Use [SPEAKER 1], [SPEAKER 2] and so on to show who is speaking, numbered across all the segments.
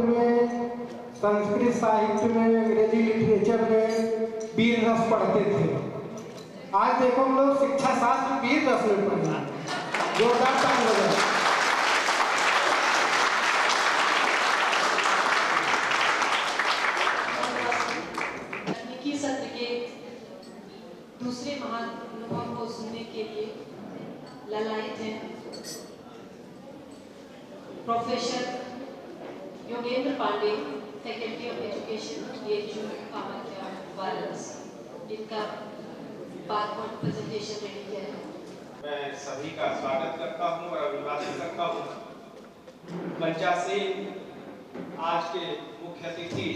[SPEAKER 1] साहित्य में, संस्कृत साहित्य में, अंग्रेजी लिटरेचर में वीर रस पढ़ते थे। आज देखो हम लोग शिक्षा शास्त्र वीर रस में पढ़ना, जोरदार ताली बजाओ।
[SPEAKER 2] तकनीकी सत्र के दूसरे महानुभव को सुनने के लिए ललायित हैं professor Yogendra Pandey, faculty of education, DHU Kamakhya, Varanasi, जिनका PowerPoint प्रेजेंटेशन रेडी किया है।
[SPEAKER 3] मैं सभी का स्वागत करता हूं और अभिवादन करता हूं। मंचासीन आज के मुख्य अतिथि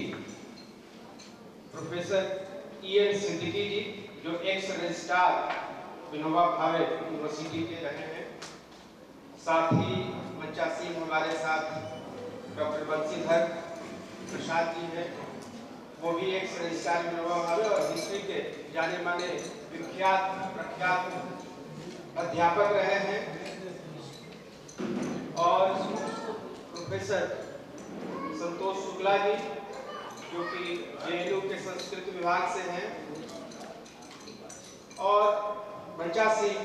[SPEAKER 3] प्रोफेसर EN सिद्दीकी जी, जो x registrar Vinoba Bhave university के रहे हैं। साथ ही मंचासीन हमारे साथ डॉक्टर बंसीधर प्रसाद जी हैं, वो भी एक्स रजिस्ट्रार विनोबा भावे और हिस्ट्री के जाने माने विख्यात प्रख्यात अध्यापक रहे हैं। और प्रोफेसर संतोष शुक्ला जी, जो कि JNU के संस्कृत विभाग से हैं। और मंचासीन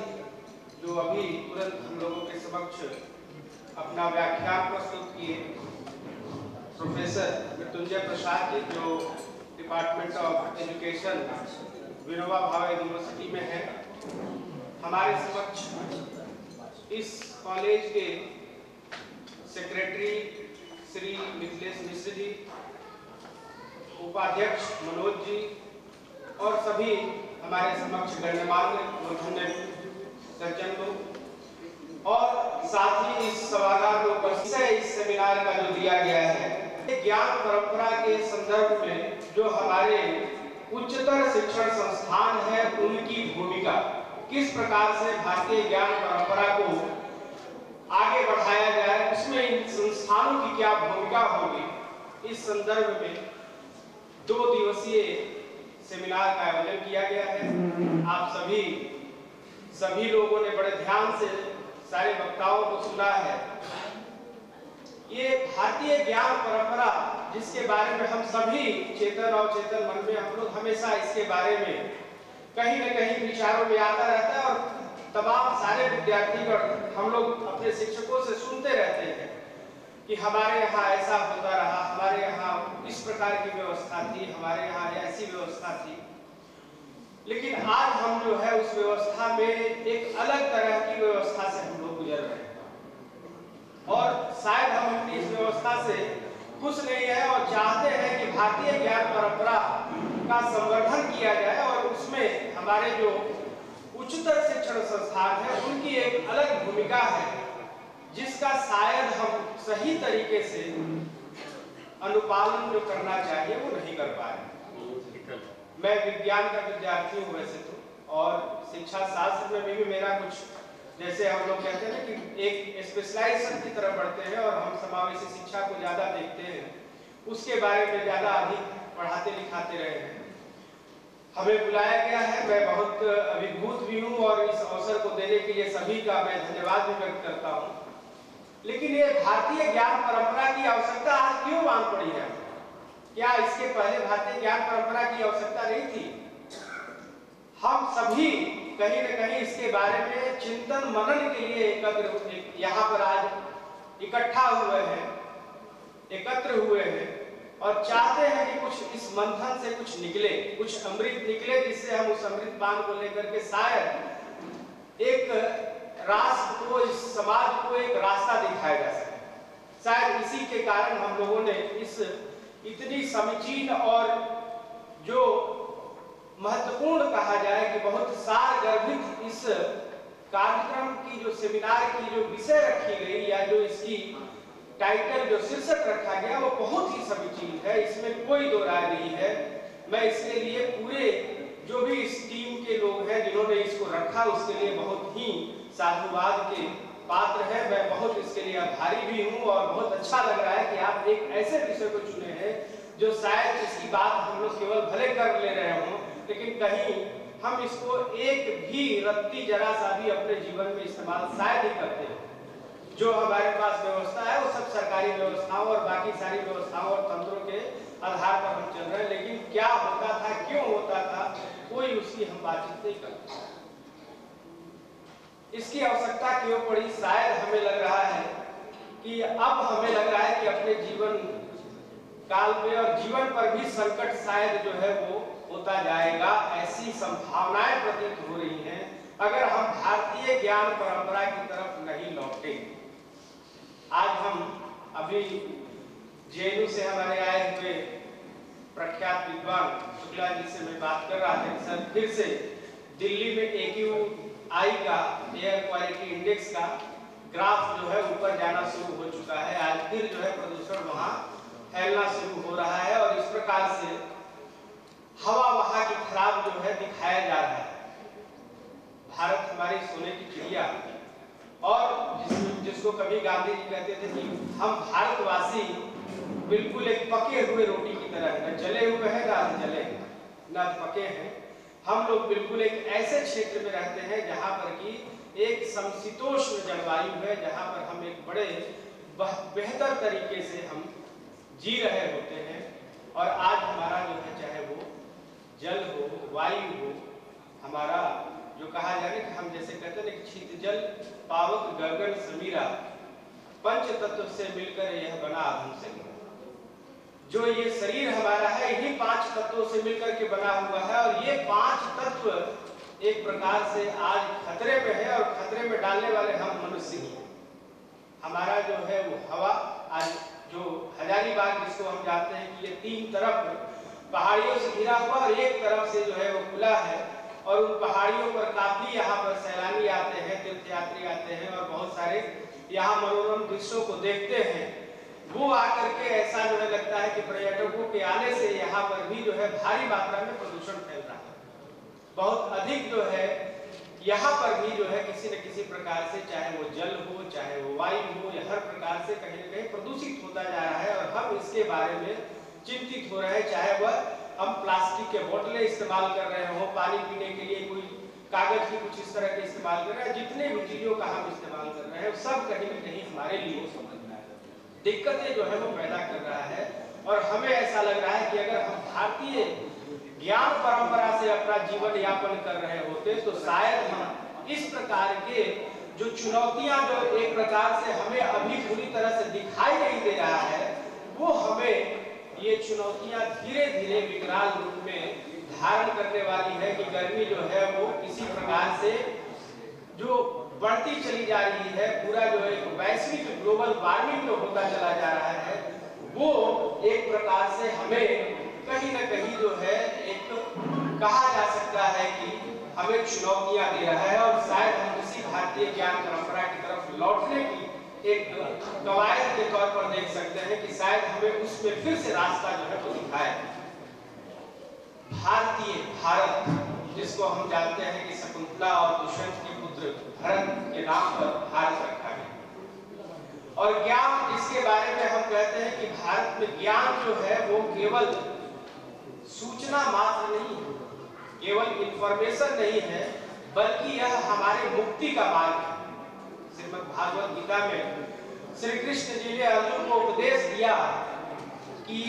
[SPEAKER 3] जो अभी तुरंत हम लोगों के समक्ष अपना व्याख्यान प्रस्तुत किए, प्रोफेसर मृत्युंजय प्रसाद जी, जो department of education Vinoba Bhave university में है। हमारे समक्ष इस कॉलेज के सेक्रेटरी श्री मिथिलेश मिश्र जी, उपाध्यक्ष मनोज जी और सभी हमारे समक्ष गण्यमान्य मूर्धन्य सज्जन लोग, और साथ ही इस सभागार में उपस्थित इस सेमिनार का जो दिया गया है, ज्ञान परंपरा के संदर्भ में जो हमारे उच्चतर शिक्षण संस्थान है, उनकी भूमिका किस प्रकार से भारतीय ज्ञान परंपरा को आगे बढ़ाया जाए, उसमें इन संस्थानों की क्या भूमिका होगी, इस संदर्भ में 2 दिवसीय सेमिनार का आयोजन किया गया है। आप सभी लोगों ने बड़े ध्यान से सारे वक्ताओं को सुना है। ये भारतीय ज्ञान परंपरा, जिसके बारे में हम सभी चेतन और चेतन मन में हम लोग हमेशा इसके बारे में कहीं न कहीं विचारों में आता रहता है, और तमाम सारे विद्यार्थीगण हम लोग अपने शिक्षकों से सुनते रहते हैं कि हमारे यहाँ ऐसा होता रहा, हमारे यहाँ इस प्रकार की व्यवस्था थी, हमारे यहाँ ऐसी व्यवस्था थी। लेकिन आज हम जो है उस व्यवस्था में एक अलग तरह की व्यवस्था से हम लोग गुजर रहे हैं, और शायद हम अपनी इस व्यवस्था से खुश नहीं है और चाहते हैं कि भारतीय ज्ञान परंपरा का संवर्धन किया जाए और उसमें हमारे जो उच्चतर शिक्षण संस्थान है उनकी एक अलग भूमिका है, जिसका शायद हम सही तरीके से अनुपालन जो करना चाहिए वो नहीं कर पाए। मैं विज्ञान का विद्यार्थी हूँ वैसे तो, और शिक्षा शास्त्र में भी मेरा कुछ, जैसे हम लोग कहते हैं ना कि एक स्पेशलाइजेशन की तरफ बढ़ते हैं और हम समावेशी शिक्षा को ज्यादा देखते हैं, उसके बारे में ज्यादा अधिक पढ़ाते लिखाते रहे हैं। हमें बुलाया गया है, मैं बहुत अभिभूत भी हूँ और इस अवसर को देने के लिए सभी का मैं धन्यवाद भी व्यक्त करता हूँ। लेकिन ये भारतीय ज्ञान परंपरा की आवश्यकता आज क्यों मान पड़ी है? क्या इसके पहले भारतीय ज्ञान परंपरा की आवश्यकता नहीं थी? हम सभी कहीं न कहीं इसके बारे में चिंतन मनन के लिए यहाँ पर आज इकट्ठा हुए हैं, एकत्र हुए हैं, और चाहते हैं कि कुछ इस मंथन से कुछ निकले, कुछ अमृत निकले, जिससे हम उस अमृत पान को लेकर के शायद एक राष्ट्र को, इस समाज को एक रास्ता दिखाया जा सके। शायद इसी के कारण हम लोगों ने इस इतनी समीचीन और जो महत्वपूर्ण कहा जाए कि बहुत सारगर्भित इस कार्यक्रम की जो सेमिनार की जो विषय रखी गई, या जो इसकी टाइटल जो शीर्षक रखा गया, वो बहुत ही समीचीन है, इसमें कोई दो राय नहीं है। मैं इसके लिए पूरे जो भी इस टीम के लोग हैं जिन्होंने इसको रखा, उसके लिए बहुत ही साधुवाद के पात्र है। मैं बहुत इसके लिए आभारी भी हूँ, और बहुत अच्छा लग रहा है कि आप एक ऐसे विषय को चुने हैं जो शायद इसकी बात हम लोग केवल भले कर ले रहे हों, लेकिन कहीं हम इसको एक भी रत्ती जरा सा भी अपने जीवन में इस्तेमाल शायद ही करते हैं। जो हमारे पास व्यवस्था है वो सब सरकारी व्यवस्थाओं और बाकी सारी व्यवस्थाओं और तंत्रों के आधार पर हम चल रहे हैं, लेकिन क्या होता था, क्यों होता था, कोई उसकी हम बातचीत नहीं करते। इसकी आवश्यकता क्यों पड़ी? शायद हमें लग रहा है कि अब हमें लग रहा है कि अपने जीवन काल में और जीवन पर भी संकट शायद जो है वो होता जाएगा, ऐसी संभावनाएं प्रतीत हो रही हैं अगर हम भारतीय ज्ञान परंपरा की तरफ नहीं लौटे। आज हम अभी जेएनयू से हमारे आए हुए प्रख्यात विद्वान शुक्ला जी से मैं बात कर रहा था कि सर फिर से दिल्ली में AQI का एयर क्वालिटी इंडेक्स का ग्राफ जो है ऊपर जाना शुरू हो चुका है। आज फिर जो है प्रदूषण वहां फैलना शुरू हो रहा है और इस प्रकार से हवा वहां की खराब जो है दिखाया जा रहा है। भारत हमारी सोने की चिड़िया और जिसको कभी गांधी जी कहते थे कि हम भारतवासी बिल्कुल एक पके हुए रोटी की तरह है, न जले हुए हैं ना जले न पके हैं। हम लोग बिल्कुल एक ऐसे क्षेत्र में रहते हैं जहां पर कि एक समशीतोष्ण जलवायु है, जहां पर हम एक बड़े बेहतर तरीके से हम जी रहे होते हैं। और आज हमारा जो है चाहे वो जल हो, वायु हो, हमारा जो कहा जाए कि हम जैसे कहते हैं कि शीत जल पावक गगन समीरा, पंच तत्व से मिलकर यह बना हमसे। जो ये शरीर हमारा है इन्हीं 5 तत्वों से मिलकर के बना हुआ है और ये 5 तत्व एक प्रकार से आज खतरे में है और खतरे में डालने वाले हम मनुष्य ही हैं। हमारा जो है वो हवा आज जो हजारीबाग जिसको हम जानते हैं कि ये 3 तरफ पहाड़ियों से घिरा हुआ और एक तरफ से जो है वो खुला है और उन पहाड़ियों पर काफी यहाँ पर सैलानी आते हैं, तीर्थयात्री आते हैं और बहुत सारे यहाँ मनोरम दृश्यों को देखते हैं। वो आकर के ऐसा जो है लगता है कि पर्यटकों के आने से यहाँ पर भी जो है भारी मात्रा में प्रदूषण फैल रहा है। बहुत अधिक जो है यहाँ पर भी जो है किसी न किसी प्रकार से, चाहे वो जल हो, चाहे वो वायु हो, या हर प्रकार से कहीं न कहीं प्रदूषित होता जा रहा है और हम इसके बारे में चिंतित हो रहे हैं। चाहे वह हम प्लास्टिक के बोतलें इस्तेमाल कर रहे हो, पानी पीने के लिए कोई कागज की कुछ इस तरह के इस्तेमाल कर रहे हैं, जितने भी चीजों का हम इस्तेमाल कर रहे हैं सब कहीं न कहीं हमारे लिए दिक्कतें जो है वो पैदा कर रहा है। और हमें ऐसा लग रहा है कि अगर हम भारतीय ज्ञान परंपरा से अपना जीवन यापन कर रहे होते तो शायद हम इस प्रकार के जो चुनौतियां जो एक प्रकार से हमें अभी पूरी तरह से दिखाई नहीं दे रहा है, वो हमें ये चुनौतियां धीरे धीरे विकराल रूप में धारण करने वाली है कि गर्मी जो है वो किसी प्रकार से जो बढ़ती चली जा रही है, पूरा जो एक वैश्विक ग्लोबल वार्मिंग जो होता चला जा रहा है, वो एक प्रकार से हमें कहीं न कहीं जो है एक कहा जा सकता है कि हमें चुनौतियां दे रहा है। और शायद हम किसी भारतीय ज्ञान परंपरा की तरफ लौटने की एक कवायद के तौर पर देख सकते हैं कि शायद हमें उसमें फिर से रास्ता जो है वो दिखाए। भारत जिसको हम जानते हैं कि शकुंतला और दुष्यंत के पुत्र भरत के नाम पर भारत रखा गया। और ज्ञान जिसके बारे में हम कहते हैं कि भारत में ज्ञान जो है वो केवल सूचना मात्र नहीं है, केवल इंफॉर्मेशन नहीं है, बल्कि यह हमारे मुक्ति का मार्ग है। श्रीमद् भागवत गीता में श्री कृष्ण जी ने अर्जुन को उपदेश दिया कि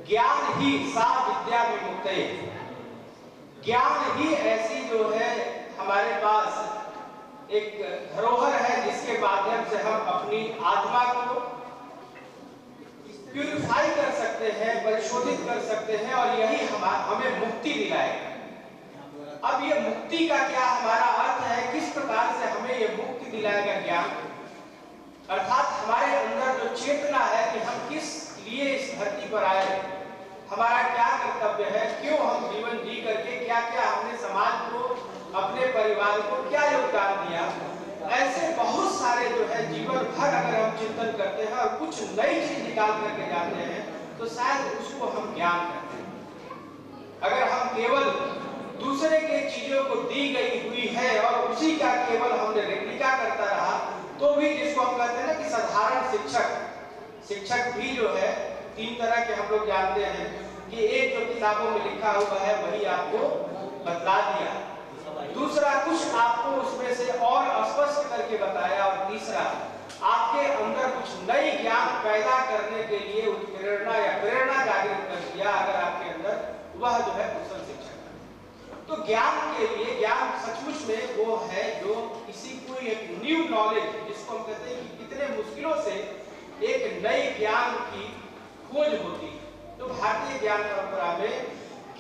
[SPEAKER 3] ज्ञान ही सा विद्या विमुक्तये, ज्ञान ही ऐसी जो है हमारे पास एक धरोहर है जिसके माध्यम से हम अपनी आत्मा को प्यूरिफाई कर सकते हैं, परिशोधित कर सकते हैं और यही हमें मुक्ति दिलाएगा। अब ये मुक्ति का क्या हमारा अर्थ है, किस प्रकार से हमें ये मुक्ति दिलाएगा ज्ञान, अर्थात हमारे अंदर जो चेतना है कि हम किस लिए इस धरती पर आए, हमारा क्या कर्तव्य है, क्यों हम जीवन जी करके क्या क्या हमने समाज को, अपने परिवार को क्या योगदान दिया, ऐसे बहुत सारे जो है जीवन भर अगर हम चिंतन करते हैं और कुछ नई चीज निकाल करके जाते हैं तो शायद उसको हम ज्ञान कहते हैं। अगर हम केवल दूसरे के चीजों को दी गई हुई है और उसी का केवल हमने रेप्लिका करता रहा तो भी, जिसको हम कहते हैं ना कि साधारण शिक्षक भी जो है 3 तरह के हम लोग जानते हैं कि एक जो किताबों में लिखा हुआ है वही आपको बतला दिया, दूसरा कुछ आपको उसमें से और स्पष्ट करके बताया और तीसरा आप आपके अंदर कुछ नई ज्ञान पैदा करने के लिए उत्प्रेरणा या प्रेरणा जागृत कर दिया अगर आपके अंदर, वह जो है कुशल शिक्षक है। तो ज्ञान के लिए, ज्ञान सचमुच में वो है जो किसी कोई एक न्यू नॉलेज, जिसको हम कहते हैं कि कितने मुश्किलों से एक नई ज्ञान की खोज होती है। तो भारतीय ज्ञान परंपरा में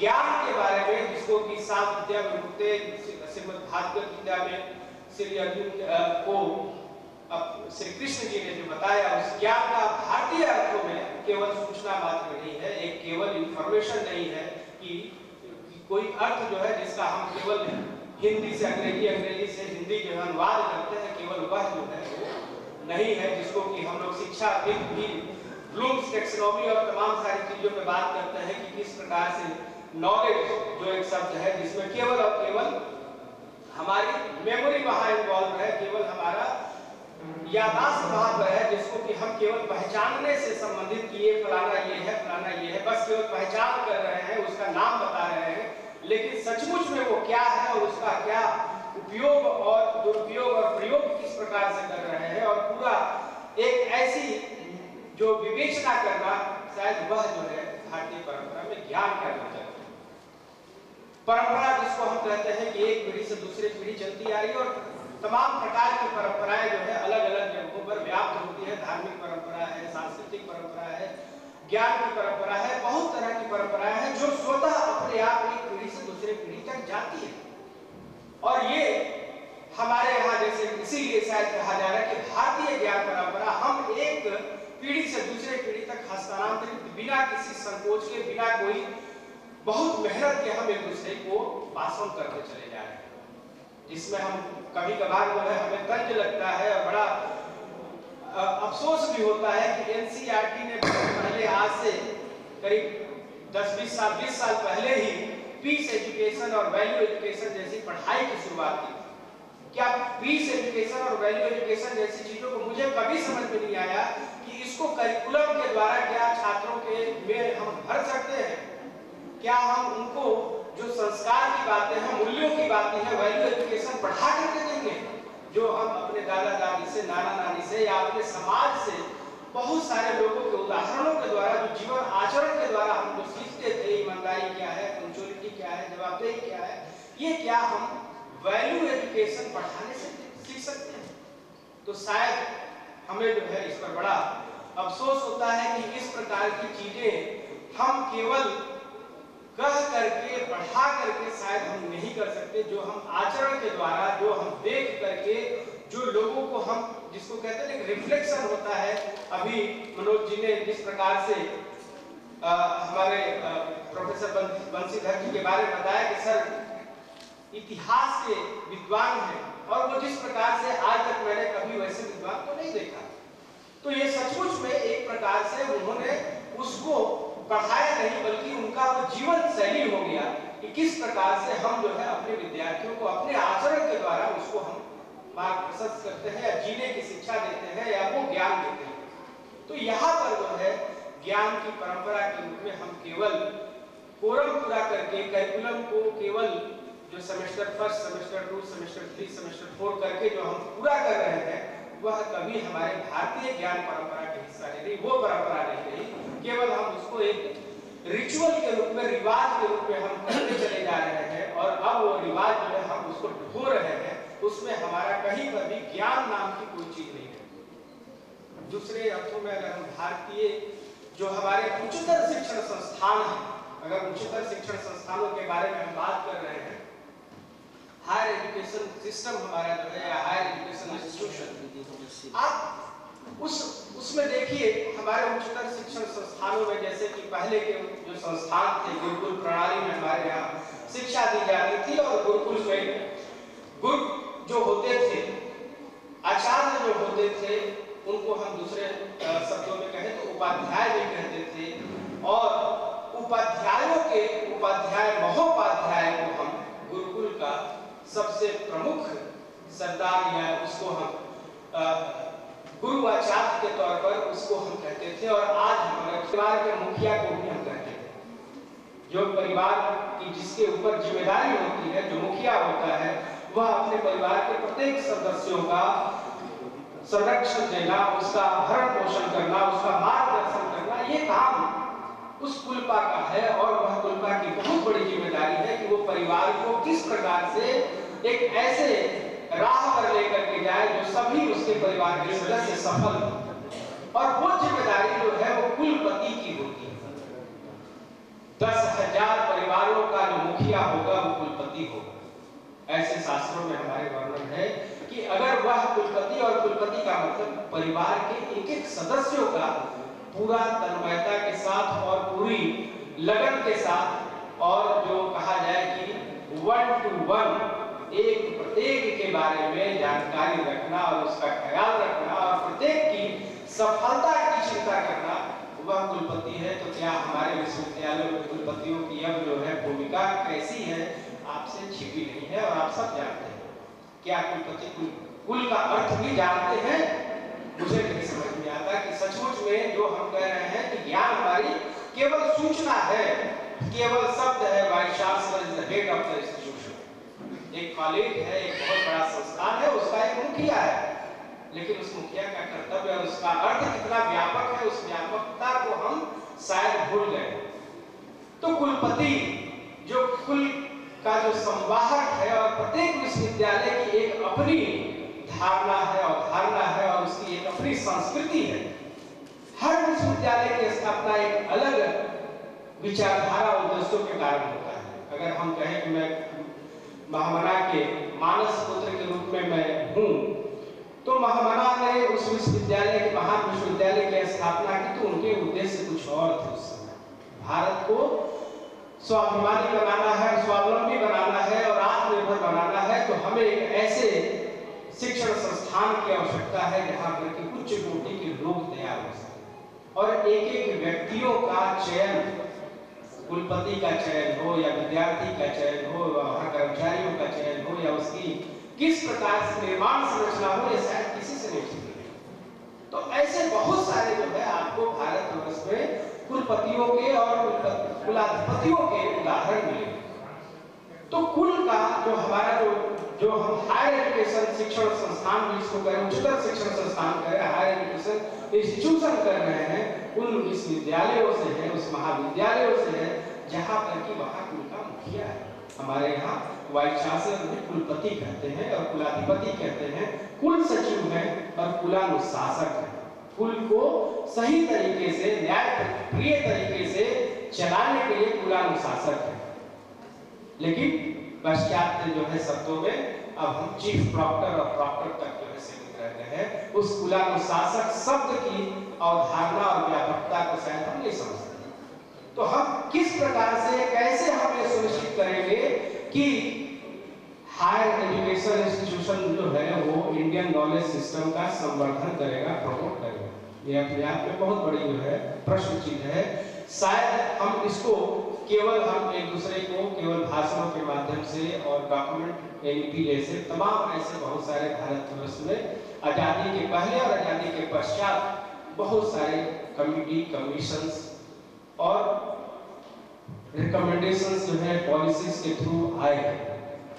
[SPEAKER 3] ज्ञान के बारे में, जिसको कि सात विद्या विभूते श्रीमद् भागवत गीता में श्री अर्जुन को श्री कृष्ण जी ने जो बताया, उस ज्ञान का भारतीय अर्थों में केवल सूचना मात्र नहीं है, एक केवल इंफॉर्मेशन नहीं है कि कोई अर्थ जो है जिसका हम केवल हिंदी से अंग्रेजी, अंग्रेजी से हिंदी जो है अनुवाद करते हैं, केवल वह जो है वो नहीं है, जिसको कि हम लोग शिक्षा भी ब्लूम्स टैक्सोनॉमी और तमाम सारी चीजों पे बात करते हैं कि किस प्रकार से नॉलेज जो एक शब्द है जिसमें केवल और केवल हमारी मेमोरी वहां इन्वॉल्व है, केवल हमारा याददाश्त वहां पर है, जिसको कि हम केवल पहचानने से संबंधित किए, फलाना ये है, फलाना ये है, बस केवल पहचान कर रहे हैं, उसका नाम बता रहे हैं, लेकिन सचमुच में वो क्या है और उसका क्या उपयोग और दुरुपयोग और प्रयोग किस प्रकार से कर रहे हैं, और पूरा एक ऐसी जो विवेचना करना, शायद वह जो है भारतीय परंपरा में ज्ञान करना चाहिए। परंपरा जिसको हम कहते हैं कि एक पीढ़ी से दूसरी पीढ़ी चलती आ रही है, और तमाम प्रकार की परंपराएं जो है अलग अलग जगहों पर व्याप्त होती है। धार्मिक परंपरा है, सांस्कृतिक परंपरा है, ज्ञान की परंपरा है, बहुत तरह की परंपराएं हैं जो स्वतः अपने आप एक पीढ़ी से दूसरी पीढ़ी तक जाती है। और ये हमारे यहाँ जैसे इसीलिए शायद कहा जा रहा है कि भारतीय ज्ञान परंपरा हम एक पीढ़ी से दूसरे पीढ़ी तक हस्तांतरित बिना किसी संकोच के, बिना कोई बहुत मेहनत के हम एक दूसरे को पास ऑन करते चले जा रहे हैं, जिसमें हम कभी कभार जो है हमें तंज लगता है और बड़ा अफसोस भी होता है कि एनसीईआरटी ने पहले, आज से करीब 10-20 साल 20 साल पहले ही पीस एजुकेशन और वैल्यू एजुकेशन जैसी पढ़ाई की शुरुआत की। क्या पीस एजुकेशन और वैल्यू एजुकेशन जैसी चीजों को मुझे कभी समझ में नहीं आया कि इसको करिकुलम के द्वारा क्या छात्रों के में हम भर सकते हैं, क्या हम उनको जो संस्कार की बातें हैं, मूल्यों की बातें हैं, वैल्यू एजुकेशन बढ़ा करके देंगे, जो हम अपने दादा दादी से, नाना नानी से या अपने समाज से बहुत सारे लोगों के उदाहरणों के द्वारा, जो जीवन आचरण के द्वारा हम जो सीखते थे, ईमानदारी क्या है, पंक्चुअलिटी क्या है, जवाबदेही क्या है, ये क्या हम वैल्यू एजुकेशन पढ़ाने से सीख सकते हैं? तो शायद हमें जो है इस पर बड़ा अफसोस होता है कि इस प्रकार की चीजें हम केवल कह करके, बढ़ा करके शायद हम नहीं कर सकते, जो हम आचरण के द्वारा, जो हम देख करके, जो लोगों को हम, जिसको कहते हैं रिफ्लेक्शन होता है। अभी मनोज जी ने जिस प्रकार से हमारे प्रोफेसर बंसीधर जी के बारे में बताया कि सर इतिहास के विद्वान हैं, और वो जिस प्रकार से आज तक मैंने कभी वैसे विद्वान को नहीं देखा, तो ये सचमुच में एक प्रकार से उन्होंने उसको पढ़ाया नहीं, बल्कि उनका वो जीवन शैली हो गया कि किस प्रकार से हम जो है अपने विद्यार्थियों को अपने आचरण के द्वारा उसको हम मार्गदर्शन करते हैं, या जीने की शिक्षा देते हैं, या वो ज्ञान देते हैं। तो यहाँ पर जो है ज्ञान की परंपरा के रूप में हम केवल कोरम पूरा करके, करिकुलम को केवल जो सेमेस्टर 1, सेमेस्टर 2, सेमेस्टर 3, सेमेस्टर 4 करके जो हम पूरा कर रहे हैं, वह कभी हमारे भारतीय ज्ञान परंपरा का हिस्सा नहीं रही, वो परंपरा नहीं रही। केवल हम उसको एक रिचुअल के रूप में, रिवाज के रूप में हम करते चले जा रहे हैं, और अब वो रिवाज जो है हम उसको ढो रहे हैं, उसमें हमारा कहीं पर भी ज्ञान नाम की कोई चीज नहीं है। दूसरे अर्थों में अगर हम भारतीय जो हमारे उच्चतर शिक्षण संस्थान है, अगर उच्चतर शिक्षण संस्थानों के बारे में हम बात कर रहे हैं, हायर एजुकेशन सिस्टम हमारा जो है, या हायर एजुकेशन इंस्टीट्यूशन, आप उसमें देखिए हमारे उच्चतर शिक्षण संस्थानों में, जैसे कि पहले के जो संस्थान थे, गुरुकुल प्रणाली में हमारे यहाँ शिक्षा दी जाती थी, और गुरुकुल में गुरु जो होते थे, आचार्य जो होते थे, उनको हम दूसरे शब्दों में कहें तो उपाध्याय भी कहते थे, और उपाध्यायों के उपाध्याय, महोपाध्याय को हम गुरुकुल का सबसे प्रमुख सरदार, या उसको हम गुरु आचार्य के तौर पर उसको हम कहते थे। और आज हमारे परिवार के मुखिया को भी हम कहते थे। जो परिवार की जिसके ऊपर जिम्मेदारी होती है, जो मुखिया होता है, वह अपने परिवार के प्रत्येक सदस्यों का संरक्षण देना, उसका भरण पोषण करना, उसका मार्गदर्शन करना, ये काम उस कुलपा का है। और वह कुलपा की बहुत बड़ी जिम्मेदारी है कि वो परिवार को किस प्रकार से एक ऐसे राह पर लेकर के जाए जो सभी उसके परिवार के सदस्य सफल हो। और वो जिम्मेदारी जो है वो कुलपति की होती है। 10,000 परिवारों का जो मुखिया होगा वो कुलपति होगा। ऐसे शास्त्रों में हमारे वर्णन है कि अगर वह कुलपति, और कुलपति का मतलब परिवार के एक एक सदस्यों का पूरा तन्मयता के साथ और पूरी लगन के साथ, और जो कहा जाए कि 1 to 1 एक प्रत्येक के बारे में जानकारी रखना और उसका ख्याल रखना और प्रत्येक की सफलता की चिंता करना, वह कुलपति है। तो क्या हमारे विश्वविद्यालयों में कुलपतियों की अब जो है भूमिका कैसी है, आपसे छिपी नहीं है और आप सब जानते हैं। क्या कुलपति कुल का अर्थ भी जानते हैं? मुझे नहीं समझ में आता कि सचमुच में जो हम कह रहे हैं कि ज्ञान हमारी केवल सूचना है, केवल शब्द है। Vice chancellor is the head of the institution. एक कॉलेज है, एक बहुत बड़ा संस्थान है, उसका एक मुखिया है, लेकिन उस मुखिया का कर्तव्य और उसका अर्थ कितना व्यापक है, उस व्यापकता को हम शायद भूल गए। तो कुलपति जो कुल का जो संवाहक है, और प्रत्येक विश्वविद्यालय की एक अपनी धारणा है, अवधारणा है, और उसकी एक अपनी संस्कृति है। हर विश्वविद्यालय की स्थापना एक अलग विचारधारा उद्देश्यों के कारण होता है। अगर हम कहें कि मैं महामना के मानस पुत्र के रूप में मैं हूँ, तो महामना ने उस विश्वविद्यालय के, महान विश्वविद्यालय की स्थापना की, तो उनके उद्देश्य कुछ और थे। उस समय भारत को स्वाभिमानी बनाना है, स्वावलंबी बनाना है और आत्मनिर्भर बनाना है, तो हमें एक ऐसे शिक्षण संस्थान की आवश्यकता है जहां पर कि उच्च कोटि के लोग तैयार हो सकें, और एक एक व्यक्तियों का चयन, कुलपति का चयन हो या विद्यार्थी का चयन हो, वहां कर्मचारियों का चयन हो, या उसकी किस प्रकार से निर्माण संरचना हो, ये शायद किसी से नहीं ठीक है। तो ऐसे बहुत सारे जो है आपको भारतवर्ष में कुलपतियों के और कुलाधिपतियों के उदाहरण मिलेंगे। तो कुल का जो हमारा जो हम हायर एजुकेशन शिक्षण संस्थान भी इसको करें, उच्चतर शिक्षण संस्थान करें, हायर एजुकेशन इंस्टीट्यूशन कर रहे हैं, उन विश्वविद्यालयों से है, उस महाविद्यालयों से है जहां पर कि वहां कुल का मुखिया है। हमारे यहाँ वाइस चांसलर में कुलपति कहते हैं और कुलाधिपति कहते हैं, कुल सचिव है और कुलानुशासक है। कुल को सही तरीके से, न्याय प्रिय तरीके से चलाने के लिए कुलानुशासक है। लेकिन पाश्चात्य जो है शब्दों में अब हम चीफ प्रॉक्टर और प्रॉक्टर तक जो है सीमित रहते हैं। उस कुलानुशासक शब्द की अवधारणा और व्यापकता को शायद हम नहीं समझते। तो हम किस प्रकार से, कैसे हम ये सुनिश्चित करेंगे कि हायर एजुकेशन इंस्टीट्यूशन जो है वो इंडियन नॉलेज सिस्टम का संवर्धन करेगा, प्रमोट करेगा। ये अपने आप में बहुत बड़ी जो है प्रश्न चिन्ह है। शायद हम इसको केवल हम एक दूसरे को केवल भाषणों के माध्यम से और डॉक्यूमेंट एनपीए से, तमाम ऐसे बहुत सारे भारतवर्ष में आजादी के पहले और आजादी के पश्चात बहुत सारे कमिटी, कमीशंस और रिकमेंडेशंस जो है पॉलिसीज के थ्रू आए,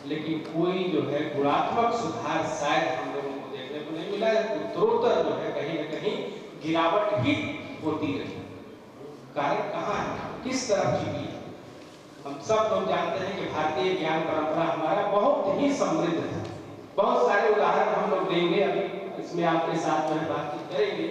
[SPEAKER 3] लेकिन कोई जो है गुणात्मक सुधार शायद हम लोगों को देखने को नहीं मिला। उत्तरोत्तर जो है कहीं न कहीं गिरावट ही होती रही। कारण कहाँ है, किस तरफ चुकी है? हम सब लोग जानते हैं कि भारतीय ज्ञान परंपरा हमारा बहुत ही समृद्ध है। बहुत सारे उदाहरण हम लोग देंगे, अभी इसमें आपके साथ में बातचीत करेंगे।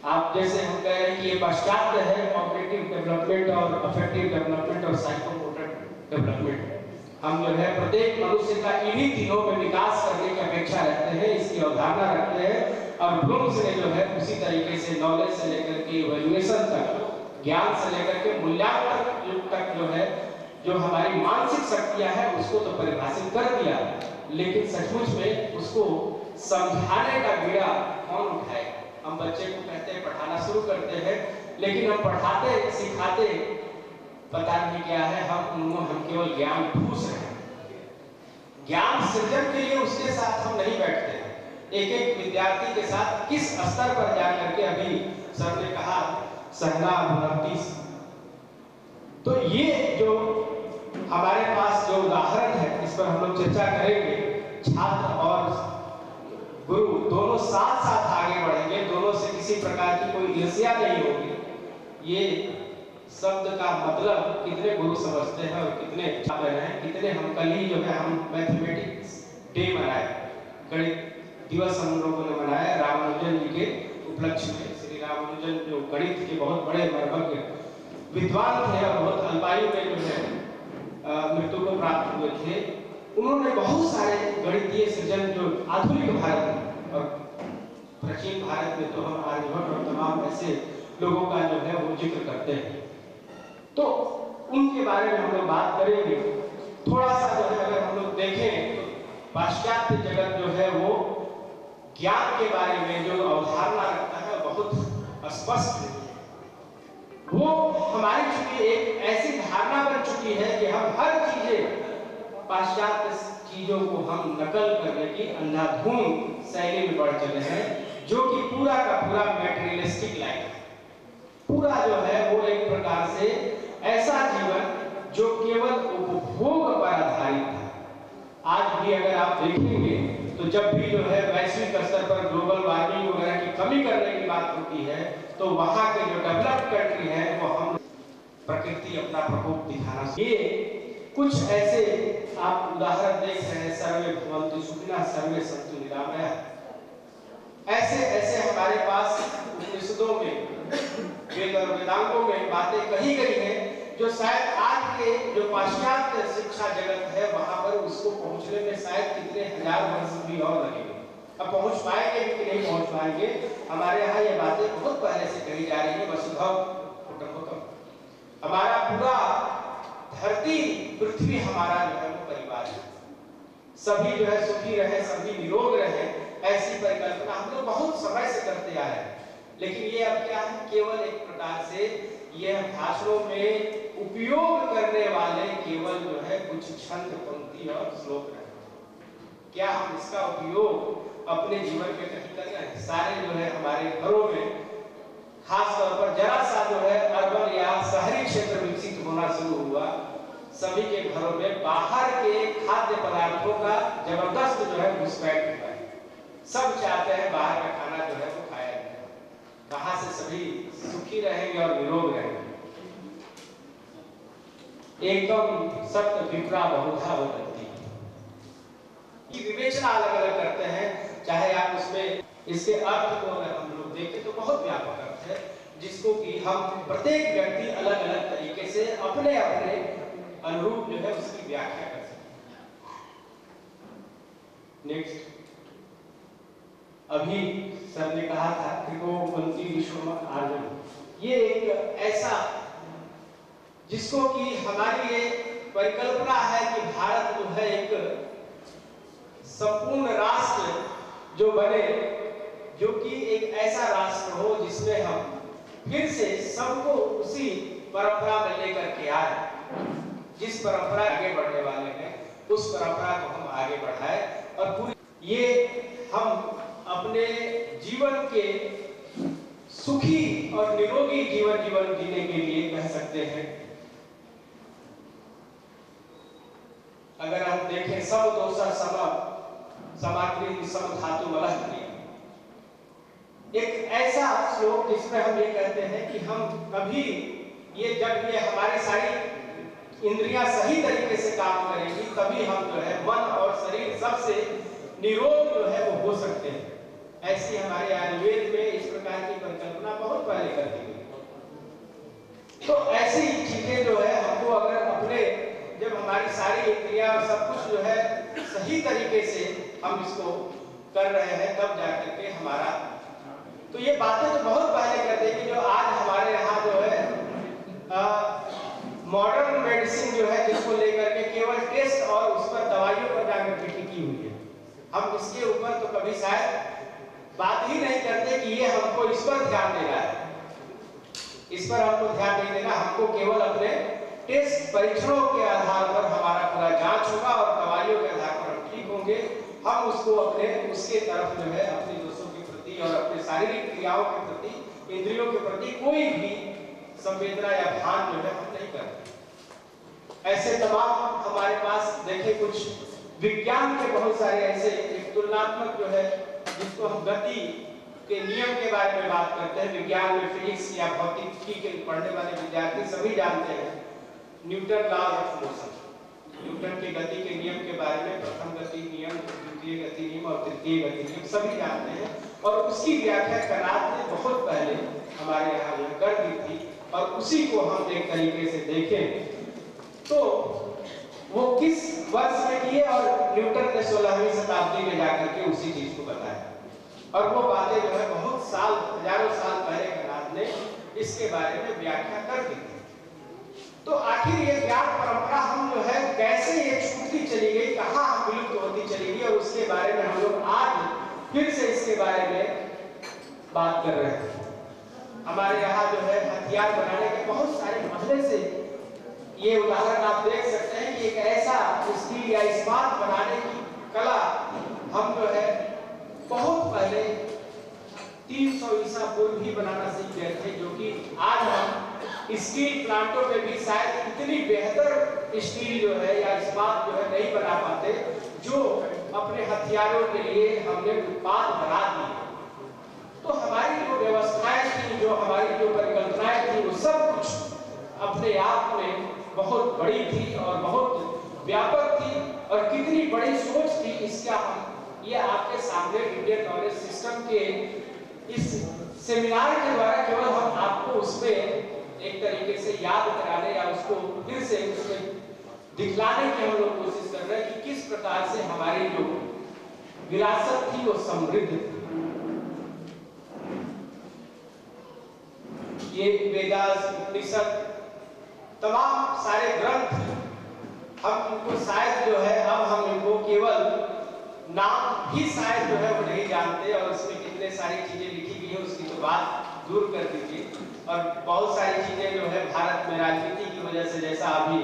[SPEAKER 3] आप जैसे हम कह रहे हैं कि ये पाश्चात्य है, कॉग्निटिव डेवलपमेंट और अफेक्टिव डेवलपमेंट और साइकोमोटर डेवलपमेंट। हम जो है प्रत्येक मनुष्य का इन्हीं तीनों में विकास करने की अपेक्षा रखते हैं, इसकी अवधारणा रखते हैं। और ब्लूम्स ने जो है उसी तरीके से नॉलेज से लेकर के इवैल्यूएशन तक, ज्ञान से लेकर के मूल्यांकन युग तक जो है, जो हमारी मानसिक शक्तियां हैं उसको तो परिभाषित कर दिया, लेकिन सचमुच में उसको समझाने का बीड़ा कौन उठाए? हम बच्चे को कहते हैं, पढ़ाना शुरू करते हैं, लेकिन हम पढ़ाते सिखाते पता नहीं क्या है, हम केवल ज्ञान ठूस रहे हैं। ज्ञान सृजन के लिए उसके साथ हम नहीं बैठते। एक एक विद्यार्थी के साथ किस स्तर पर जाकर के, अभी सर ने कहा सहना भक्ति, तो ये जो हमारे पास जो उदाहरण है इस पर हम लोग चर्चा करेंगे। छात्र और गुरु दोनों साथ साथ आगे बढ़ेंगे, दोनों से किसी प्रकार की कोई ईर्ष्या नहीं होगी। ये शब्द का मतलब कितने गुरु समझते हैं और कितने हैं, कितने हम कल ही जो है हम मैथमेटिक्स डे मनाए, गणित दिवस हम लोगों ने मनाया रामानुजन जी के उपलक्ष्य में। श्री रामानुजन जो गणित के बहुत बड़े मर्मज्ञ विद्वान थे और बहुत अल्पायु में जो है मृत्यु को प्राप्त हुए थे, उन्होंने बहुत सारे गणितीय सृजन जो आधुनिक भारत में और प्राचीन भारत में तो हम आर्यभट्ट और तमाम ऐसे लोगों का जो है वो जिक्र करते हैं, तो उनके बारे में हम लोग बात करेंगे। थोड़ा सा जो है अगर हम लोग देखें तो पाश्चात्य जगत जो है वो ज्ञान के बारे में जो अवधारणा रखता है बहुत स्पष्ट है। वो हमारी चूंकि एक ऐसी धारणा बन चुकी है कि हम हर चीजें पाश्चात्य चीजों को हम नकल करने की अंधाधुंध शैली में बढ़ चले हैं, जो कि पूरा का पूरा मैटेरियलिस्टिक लाइफ है। पूरा जो है वो एक प्रकार से ऐसा जीवन जो केवल उपभोग पर आधारित है। आज भी अगर आप देखेंगे तो जब भी जो है वैश्विक स्तर पर ग्लोबल वार्मिंग वगैरह की कमी करने की बात होती है, तो वहाँ के जो डेवलप्ड कंट्री है वो हम प्रकृति अपना प्रकोप दिखाना। ये कुछ ऐसे आप उदाहरण देख रहे हैं, सर्वे भवन्तु सुखिनः सर्वे सन्तु निरामयाः। ऐसे ऐसे हमारे पास उपनिषदों में, वेद और वेदांगों में बातें कही गई हैं जो शायद आज के जो पाश्चात्य शिक्षा जगत है वहां पर उसको पहुंचने में शायद कितने हजार वर्ष भी और लगेंगे। अब पहुंच पाएंगे भी कि नहीं पहुंच पाएंगे। हमारे यहाँ ये बातें बहुत पहले से कही जा रही है। वसुधैव कुटुंबकम, हमारा पूरा धरती पृथ्वी हमारा जो है वो परिवार है, सभी जो है सुखी रहे, सभी निरोग रहे, ऐसी परिकल्पना हम लोग बहुत समय से करते आए हैं। लेकिन ये अब क्या है, केवल एक प्रकार से यह भाषणों में उपयोग करने वाले केवल जो है कुछ छंद पंक्ति और श्लोक रहे। क्या हम इसका उपयोग अपने जीवन में कहीं कर रहे हैं? सारे जो है हमारे घरों में खास तौर पर जरा सा जो है अर्बन या शहरी क्षेत्र विकसित होना शुरू हुआ, सभी के घरों में बाहर के खाद्य पदार्थों का जबरदस्त जो है घुसपैठ हुआ है। सब चाहते हैं बाहर का खाना जो है वो खाया जाए। कहाँ से सभी सुखी रहेंगे और निरोग रहेंगे? एकदम सत्य विप्रा बहुधा वदन्ति की विवेचना अलग अलग करते हैं। चाहे आप उसमें इसके अर्थ को अगर हम लोग देखें तो बहुत व्यापक अर्थ है, जिसको कि हम प्रत्येक व्यक्ति अलग अलग तरीके से अपने अपने अनुरूप जो है उसकी व्याख्या कर सकते हैं। नेक्स्ट, अभी सर ने कहा था त्रिकोणवंती विश्व आर्जन, ये एक ऐसा जिसको कि हमारी ये परिकल्पना है कि भारत जो है एक संपूर्ण राष्ट्र जो बने, जो कि एक ऐसा राष्ट्र हो जिसमें हम फिर से सबको उसी परंपरा में लेकर के आए, जिस परंपरा आगे बढ़ने वाले हैं उस परंपरा को हम आगे बढ़ाए और पूरी ये हम अपने जीवन के सुखी और निरोगी जीवन जीने के लिए कह सकते हैं। अगर हम देखें सब दोषा समाग्री सब धातु मलह, एक ऐसा श्लोक जिसमें हम ये कहते हैं कि हम अभी ये जब ये हमारी सारी इंद्रियां सही तरीके से काम करेंगी तभी हम जो है मन और शरीर सबसे निरोग जो है वो हो सकते हैं। ऐसी हमारे आयुर्वेद में इस प्रकार की परिकल्पना बहुत पहले कर दी गई। तो ऐसी चीजें जो है हमको अगर अपने जब हमारी सारी इंद्रियां और सब कुछ जो है सही तरीके से हम इसको कर रहे हैं तब जाकर के हमारा, तो ये बातें तो बहुत पहले कर देगी जो आज हमारे यहाँ जो है मॉडर्न मेडिसिन जो है जिसको लेकर के केवल टेस्ट और उस पर दवाइयों पर जाकर के टिकी हुई है। हम इसके ऊपर तो कभी शायद बात ही नहीं करते कि ये हमको इस पर ध्यान देना है, इस पर हमको ध्यान नहीं देना। हमको केवल अपने टेस्ट परीक्षणों के आधार पर हमारा पूरा जांच होगा और दवाइयों के आधार पर हम ठीक होंगे। हम उसको अपने उसके तरफ जो है अपने दोस्तों के प्रति और अपने शारीरिक क्रियाओं के प्रति, इंद्रियों के प्रति कोई भी संवेदना या भान जो है हम नहीं करते। ऐसे तमाम हमारे पास देखे कुछ विज्ञान के बहुत सारे ऐसे तुलनात्मक जो है जिसको हम गति के नियम के बारे में बात करते हैं, विज्ञान में फिजिक्स या भौतिकी के पढ़ने वाले विद्यार्थी सभी जानते हैं Newton laws of motion, Newton की गति के नियम के बारे में, प्रथम गति नियम, द्वितीय गति नियम और तृतीय गति नियम सभी जानते हैं। और उसकी व्याख्या कनात ने बहुत पहले हमारे यहाँ यह कर दी थी, और उसी को हम एक तरीके से देखें तो वो किस वर्ष में किए, और न्यूटन ने 16वीं शताब्दी में जाकर के उसी चीज को बताया। और वो बातें जो है बहुत साल, हजारों साल पहले कनात ने इसके बारे में व्याख्या कर दी थी। तो आखिर ये ज्ञान परंपरा हम जो है कैसे ये छूटती चली गई, कहाँ हम विलुप्त होती चली गई, और उसके बारे में हम लोग आज फिर से इसके बारे में बात कर रहे हैं। हमारे यहाँ जो है हथियार बनाने के बहुत सारे पहले से ये उदाहरण आप देख सकते हैं कि एक ऐसा स्टील या इस्पात बनाने की कला हम जो है बहुत पहले 300 ईसा पूर्व ही बनाना सीख गए थे, जो कि आज हम स्टील प्लांटों में भी शायद इतनी बेहतर स्टील जो है या इस्पात जो है नहीं बना पाते, जो अपने हथियारों के लिए हमने उत्पाद बना दिए। तो हमारी जो व्यवस्थाएं थी, जो हमारी जो परिकल्पनाएं थी, वो सब कुछ अपने आप में बहुत बड़ी थी और बहुत व्यापक थी, और कितनी बड़ी सोच थी इसका हम ये आपके सामने इंडियन नॉलेज सिस्टम के इस सेमिनार के द्वारा केवल हम आपको उसमें एक तरीके से याद कराने या उसको फिर से उसमें दिखलाने की हम लोग कोशिश कर रहे हैं कि किस प्रकार से हमारी जो विरासत थी वो समृद्ध थी। ये वेदास, उपनिषद, तमाम सारे ग्रंथ हम इनको शायद जो है अब हम इनको केवल नाम ही शायद जो है वो नहीं जानते, और इसमें कितने सारी चीजें लिखी गई है उसकी तो बात दूर कर दीजिए। और बहुत सारी चीजें जो है भारत में राजनीति की वजह से, जैसा अभी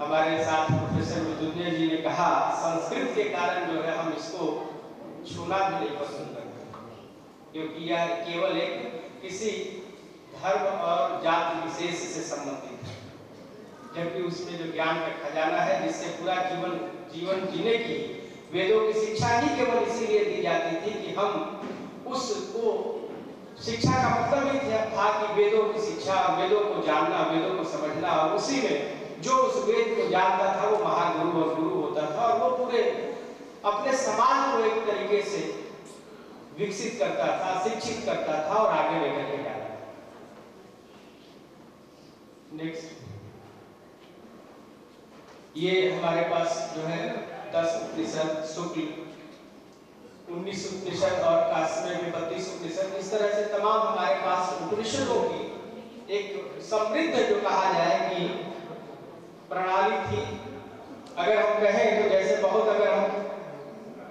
[SPEAKER 3] हमारे साथ प्रोफेसर विद्युत जी ने कहा, संस्कृत के कारण जो है हम इसको छूना भी नहीं पसंद करते, क्योंकि यह केवल एक किसी धर्म और जाति विशेष से संबंधित है, जबकि उसमें जो ज्ञान का खजाना है जिससे पूरा जीवन जीने की वेदों की शिक्षा ही केवल इसीलिए दी जाती थी कि हम उसको, शिक्षा का मतलब ही था कि वेदों की शिक्षा, वेदों को जानना, वेदों को समझना, और उसी में जो उस वेद को जानता था वो महागुरु और गुरु होता था, और वो पूरे अपने समाज को एक तरीके से विकसित करता था, शिक्षित करता था और आगे लेकर के जाता था। नेक्स्ट, ये हमारे पास जो है 10 उपनिषद, शुक्ल 19 उपनिषद और काश्मीर में 32 उपनिषद, इस तरह से तमाम हमारे पास उपनिषदों की एक समृद्ध जो कहा जाए कि प्रणाली थी। अगर हम कहें तो जैसे बहुत, अगर हम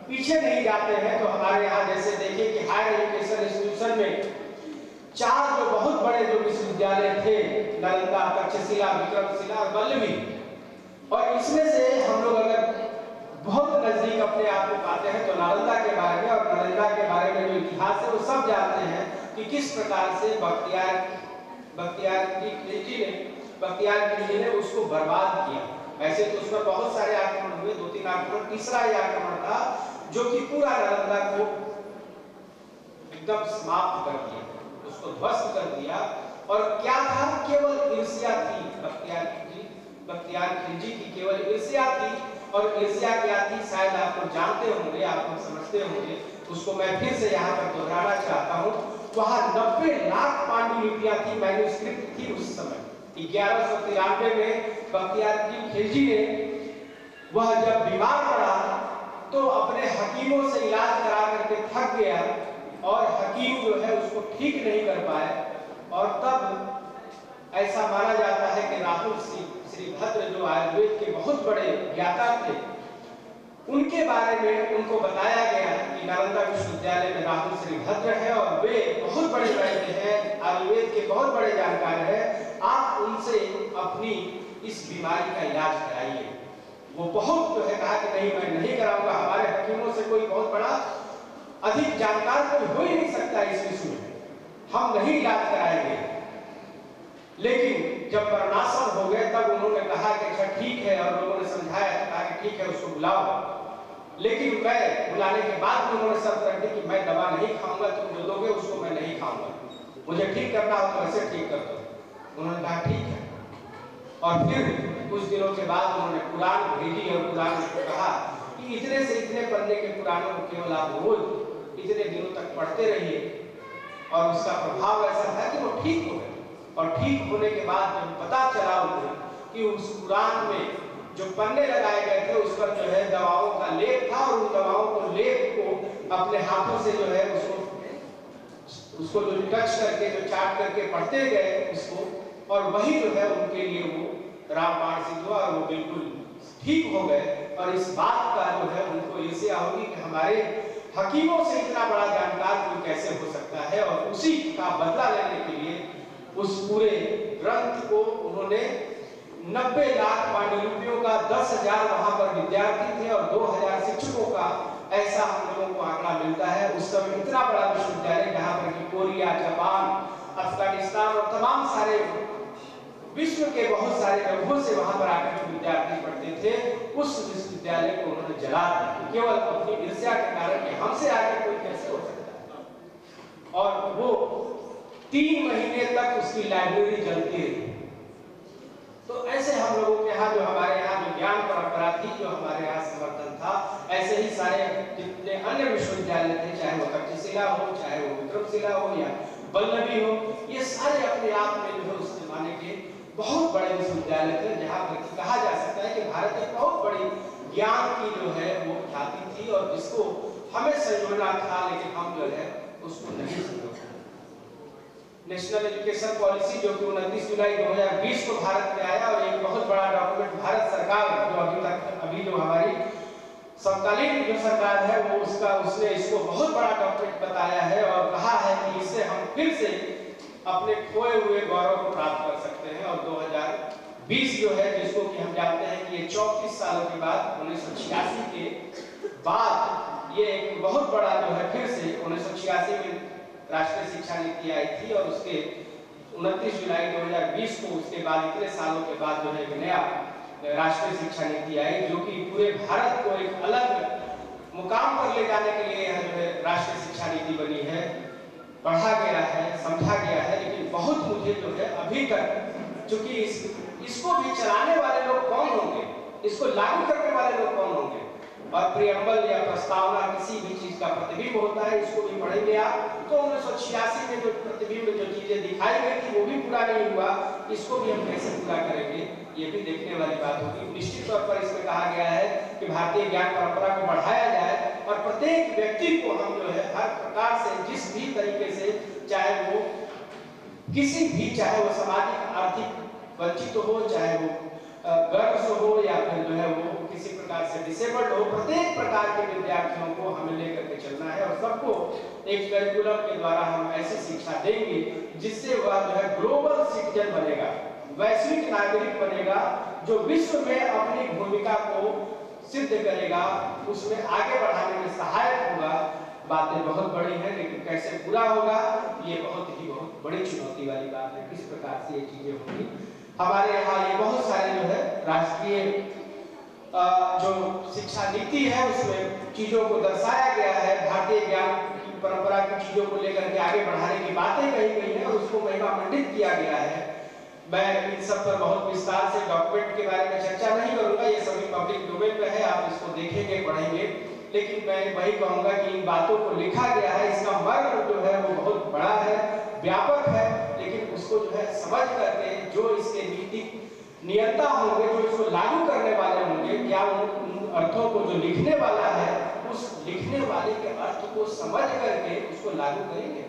[SPEAKER 3] पीछे नहीं जाते हैं तो हमारे यहाँ जैसे देखिए कि हायर एजुकेशन इंस्टीट्यूशन में 4 जो बहुत बड़े जो विश्वविद्यालय थे, नालंदा, तक्षशिला, विक्रमशिला और वल्लभी, और इसमें से हम लोग अगर बहुत नजदीक अपने आप को पाते हैं तो नालंदा के बारे में, और नालंदा के बारे में जो इतिहास है वो सब जानते हैं कि किस प्रकार से बख्तियार खिलजी ने उसको बर्बाद किया। वैसे तो उसमें बहुत सारे आक्रमण हुए, 2-3 आक्रमण, तीसरा ये आक्रमण था जो कि पूरा नालंदा को एकदम समाप्त कर दिया, उसको ध्वस्त कर दिया। और क्या था, केवल ईर्ष्या थी, बख्तियार खिलजी की केवल ईर्ष्या थी। और ईर्ष्या क्या थी शायद आप लोग जानते होंगे, आप लोग समझते होंगे, उसको मैं फिर से यहाँ पर दोहराना चाहता हूँ। वहाँ 90 लाख पांडुलिपियां थी, मैन्युस्क्रिप्ट थी उस समय। 1193 में बख्तियार खिलजी ने, वह जब बीमार पड़ा तो अपने हकीमों से इलाज करा करके थक गया, और हकीम जो है उसको ठीक नहीं कर पाए, और तब ऐसा माना जाता है कि राहुल श्रीभद्र जो आयुर्वेद के बहुत बड़े ज्ञाता थे, उनके बारे में उनको बताया गया कि नालंदा विश्वविद्यालय में राहुल श्रीभद्र है और वे बहुत बड़े वैद्य हैं, आयुर्वेद के बहुत बड़े जानकार हैं, आप उनसे अपनी इस बीमारी का इलाज कराइए। वो बहुत जो है कहा कि नहीं, मैं नहीं कराऊंगा, हमारे हकीमों से कोई बहुत बड़ा अधिक जानकार कोई हो ही नहीं सकता इस विषय में, हम नहीं इलाज कराएंगे। लेकिन जब मरणासन हो गए तब उन्होंने कहा कि अच्छा ठीक है, और लोगों ने समझाया, कहा कि ठीक है उसको बुलाओ। लेकिन मैं बुलाने के बाद उन्होंने शर्त रख दी कि मैं दवा नहीं खाऊंगा, तुम जो दोगे उसको मैं नहीं खाऊंगा, मुझे ठीक करना हो तो वैसे ठीक कर दो। उन्होंने कहा ठीक है। और फिर कुछ दिनों के बाद उन्होंने कुरान भेजी और कुरान को कहा कि इतने से इतने पन्ने के कुरानों को केवल आप रोज इतने दिनों तक पढ़ते रहिए। और उसका प्रभाव ऐसा था कि वो ठीक हो गए। और ठीक होने के बाद जब पता चला उन्हें कि उस कुरान में जो पन्ने लगाए गए थे उस पर जो है दवाओं का लेप था, और उन दवाओं को लेप को अपने हाथों से जो है उसको जो टच करके जो चाट करके पढ़ते गए उसको, और वही जो है उनके लिए वो रामबाण सिद्ध हुआ और वो बिल्कुल ठीक हो गए। और इस बात का जो है उनको ईर्ष्या होगी कि हमारे हकीमों से इतना बड़ा जानकार कोई कैसे हो सकता है। और उसी का बदला लेने के लिए उस पूरे ग्रंथ को उन्होंने 90 लाख पांडुलिपियों का 10,000 वहां पर विद्यार्थी थे और 2,000 शिक्षकों का ऐसा हम लोगों को आंकड़ा मिलता है। उस समय इतना बड़ा विश्वविद्यालय जहां पर कि कोरिया, जापान, अफगानिस्तान और तमाम सारे विश्व के बहुत सारे जगहों से वहां पर आकर के विद्यार्थी पढ़ते थे, उस विश्वविद्यालय को उन्होंने जला दिया केवल अपनी ईर्ष्या के कारण कि हमसे आगे कोई कैसे हो सकता है। और वो 3 महीने तक उसकी लाइब्रेरी जलती रही। तो ऐसे हम लोगों के यहाँ जो हमारे यहाँ जो ज्ञान परंपरा थी, जो हमारे यहाँ समर्थन था, ऐसे ही सारे जितने अन्य विश्वविद्यालय थे, चाहे वो तक्षशिला हो, चाहे वो विक्रमशिला हो या वल्लभी हो, ये सारे अपने आप में जो है उस जमाने के बहुत बड़े विश्वविद्यालय थे, जहाँ पर कहा जा सकता है कि भारत एक बहुत बड़ी ज्ञान की जो है वो ख्याति थी और जिसको हमें संजोना था, लेकिन हम जो है उसको नहीं संजो। नेशनल एजुकेशन पॉलिसी जो कि 29 जुलाई 2020 को भारत में आया और एक बहुत बड़ा डॉक्यूमेंट भारत सरकार जो अभी जो हमारी समकालीन जो सरकार है वो उसने इसको बहुत बड़ा डॉक्यूमेंट बताया है और कहा है कि इससे हम फिर से अपने खोए हुए गौरव को प्राप्त कर सकते हैं। और 2020 जो है, जिसको कि हम जानते हैं कि ये 34 सालों के बाद 1986 के बाद ये एक बहुत बड़ा जो है फिर से 1986 में राष्ट्रीय शिक्षा नीति आई थी और उसके 29 जुलाई 2020 को उसके बाद इतने सालों के बाद जो है एक नया राष्ट्रीय शिक्षा नीति आई, जो कि पूरे भारत को एक अलग मुकाम पर ले जाने के लिए यह जो है राष्ट्रीय शिक्षा नीति बनी है, पढ़ा गया है, समझा गया है। लेकिन बहुत मुझे जो है अभी तक, चूंकि इसको भी चलाने वाले लोग कौन होंगे, इसको लागू करने वाले लोग कौन होंगे, और प्रियम्बल या प्रस्तावना किसी भी चीज का प्रतिबिंब होता है, इसको भी पढ़ेंगे आप तो 1986 में जो प्रतिबिंब जो चीजें दिखाई गई थी वो भी पूरा नहीं हुआ, इसको भी हम कैसे पूरा करेंगे ये भी देखने वाली बात होगी। निश्चित तौर पर इसमें कहा गया है कि भारतीय ज्ञान परंपरा को बढ़ाया जाए और प्रत्येक व्यक्ति को हम जो है हर प्रकार से जिस भी तरीके से, चाहे वो किसी भी, चाहे वो सामाजिक आर्थिक वंचित हो, चाहे वो गर्भ हो या फिर जो है वो किसी प्रकार से डिसेबल्ड हो, प्रत्येक प्रकार के विद्यार्थियों को हमें लेकर के चलना है और सबको एक करिकुलम के द्वारा हम ऐसी शिक्षा देंगे जिससे वह जो है ग्लोबल सिटीजन बनेगा, वैश्विक नागरिक बनेगा, जो विश्व में अपनी भूमिका को सिद्ध करेगा, उसमें आगे बढ़ाने में सहायक होगा। बातें बहुत बड़ी हैं लेकिन कैसे पूरा होगा ये बहुत बड़ी चुनौती वाली बात है, किस प्रकार से ये चीजें होंगी। हमारे यहाँ ये बहुत सारे जो है राष्ट्रीय जो शिक्षा नीति है उसमें चीजों को दर्शाया गया है, भारतीय ज्ञान की परंपरा की चीजों को लेकर के आगे बढ़ाने की बातें कही गई है और उसको महिमा मंडित किया गया है। मैं इन सब पर बहुत विस्तार से डॉक्यूमेंट के बारे में चर्चा नहीं करूंगा, ये सभी पब्लिक डोमेन में है, आप इसको देखेंगे पढ़ेंगे, लेकिन मैं वही कहूंगा कि इन बातों को लिखा गया है, इसका मर्म जो है वो बहुत बड़ा है, व्यापक है, लेकिन उसको जो है समझ करके जो इसके नीतिक नियंता होंगे, जो इसको लागू करने वाले होंगे, क्या उन अर्थों को जो लिखने वाला है उस लिखने वाले के अर्थ को समझ करके उसको लागू करेंगे।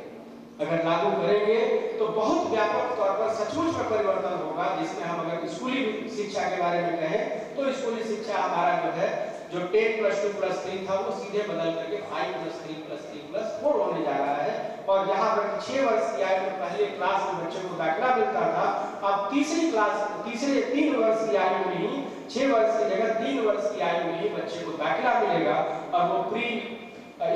[SPEAKER 3] अगर लागू करेंगे तो बहुत व्यापक तौर पर सचमुच में परिवर्तन होगा, जिसमें हम अगर स्कूली शिक्षा के बारे में कहें तो स्कूली शिक्षा हमारा जो है जो 10+2+3 था वो सीधे बदल करके 5+3+3+4 होने जा रहा है। और जहाँ पर 6 वर्ष की आयु में पहले क्लास में बच्चे को दाखिला मिलता था, अब तीसरे 3 वर्ष की आयु में ही 6 वर्ष की जगह 3 वर्ष की आयु में ही बच्चे को दाखिला मिलेगा और वो प्री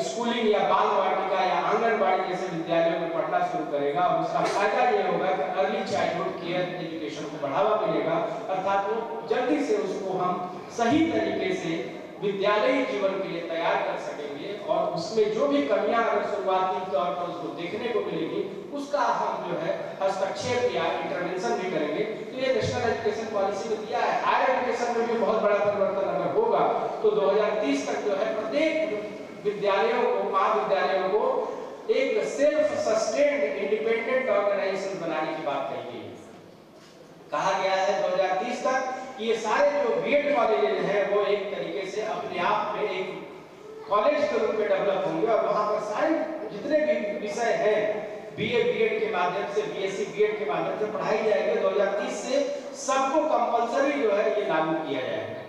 [SPEAKER 3] स्कूलिंग या बाल वाटिका या आंगनबाड़ी जैसे विद्यालयों में पढ़ना शुरू करेगा। और उसका फायदा ये होगा कि अर्ली चाइल्डहुड केयर एजुकेशन को बढ़ावा मिलेगा, अर्थात वो जल्दी से उसको हम सही तरीके से विद्यालयी जीवन के लिए तैयार कर सकेंगे और उसमें जो भी कमियां अगर शुरुआती तौर पर उसको देखने को मिलेगी उसका हम जो है हस्तक्षेप या इंटरवेंशन भी करेंगे। तो ये नेशनल एजुकेशन पॉलिसी में दिया है। हायर एजुकेशन में भी बहुत बड़ा परिवर्तन अगर होगा तो 2030 तक जो है प्रत्येक विद्यालयों को, महाविद्यालयों को एक सेल्फ सस्टेन्ड इंडिपेंडेंट ऑर्गेनाइजेशन बनाने की बात कही गई है। कहा गया है 2030 तक कि ये सारे जो बीएड कॉलेज हैं वो एक तरीके से अपने आप में एक कॉलेज के रूप में डेवलप होंगे और वहां पर सारे जितने भी विषय हैं बीए बीएड के माध्यम से, बीएससी बीएड के माध्यम से पढ़ाई जाएगी। 2030 से सबको कंपलसरी जो है ये लागू किया जाएगा।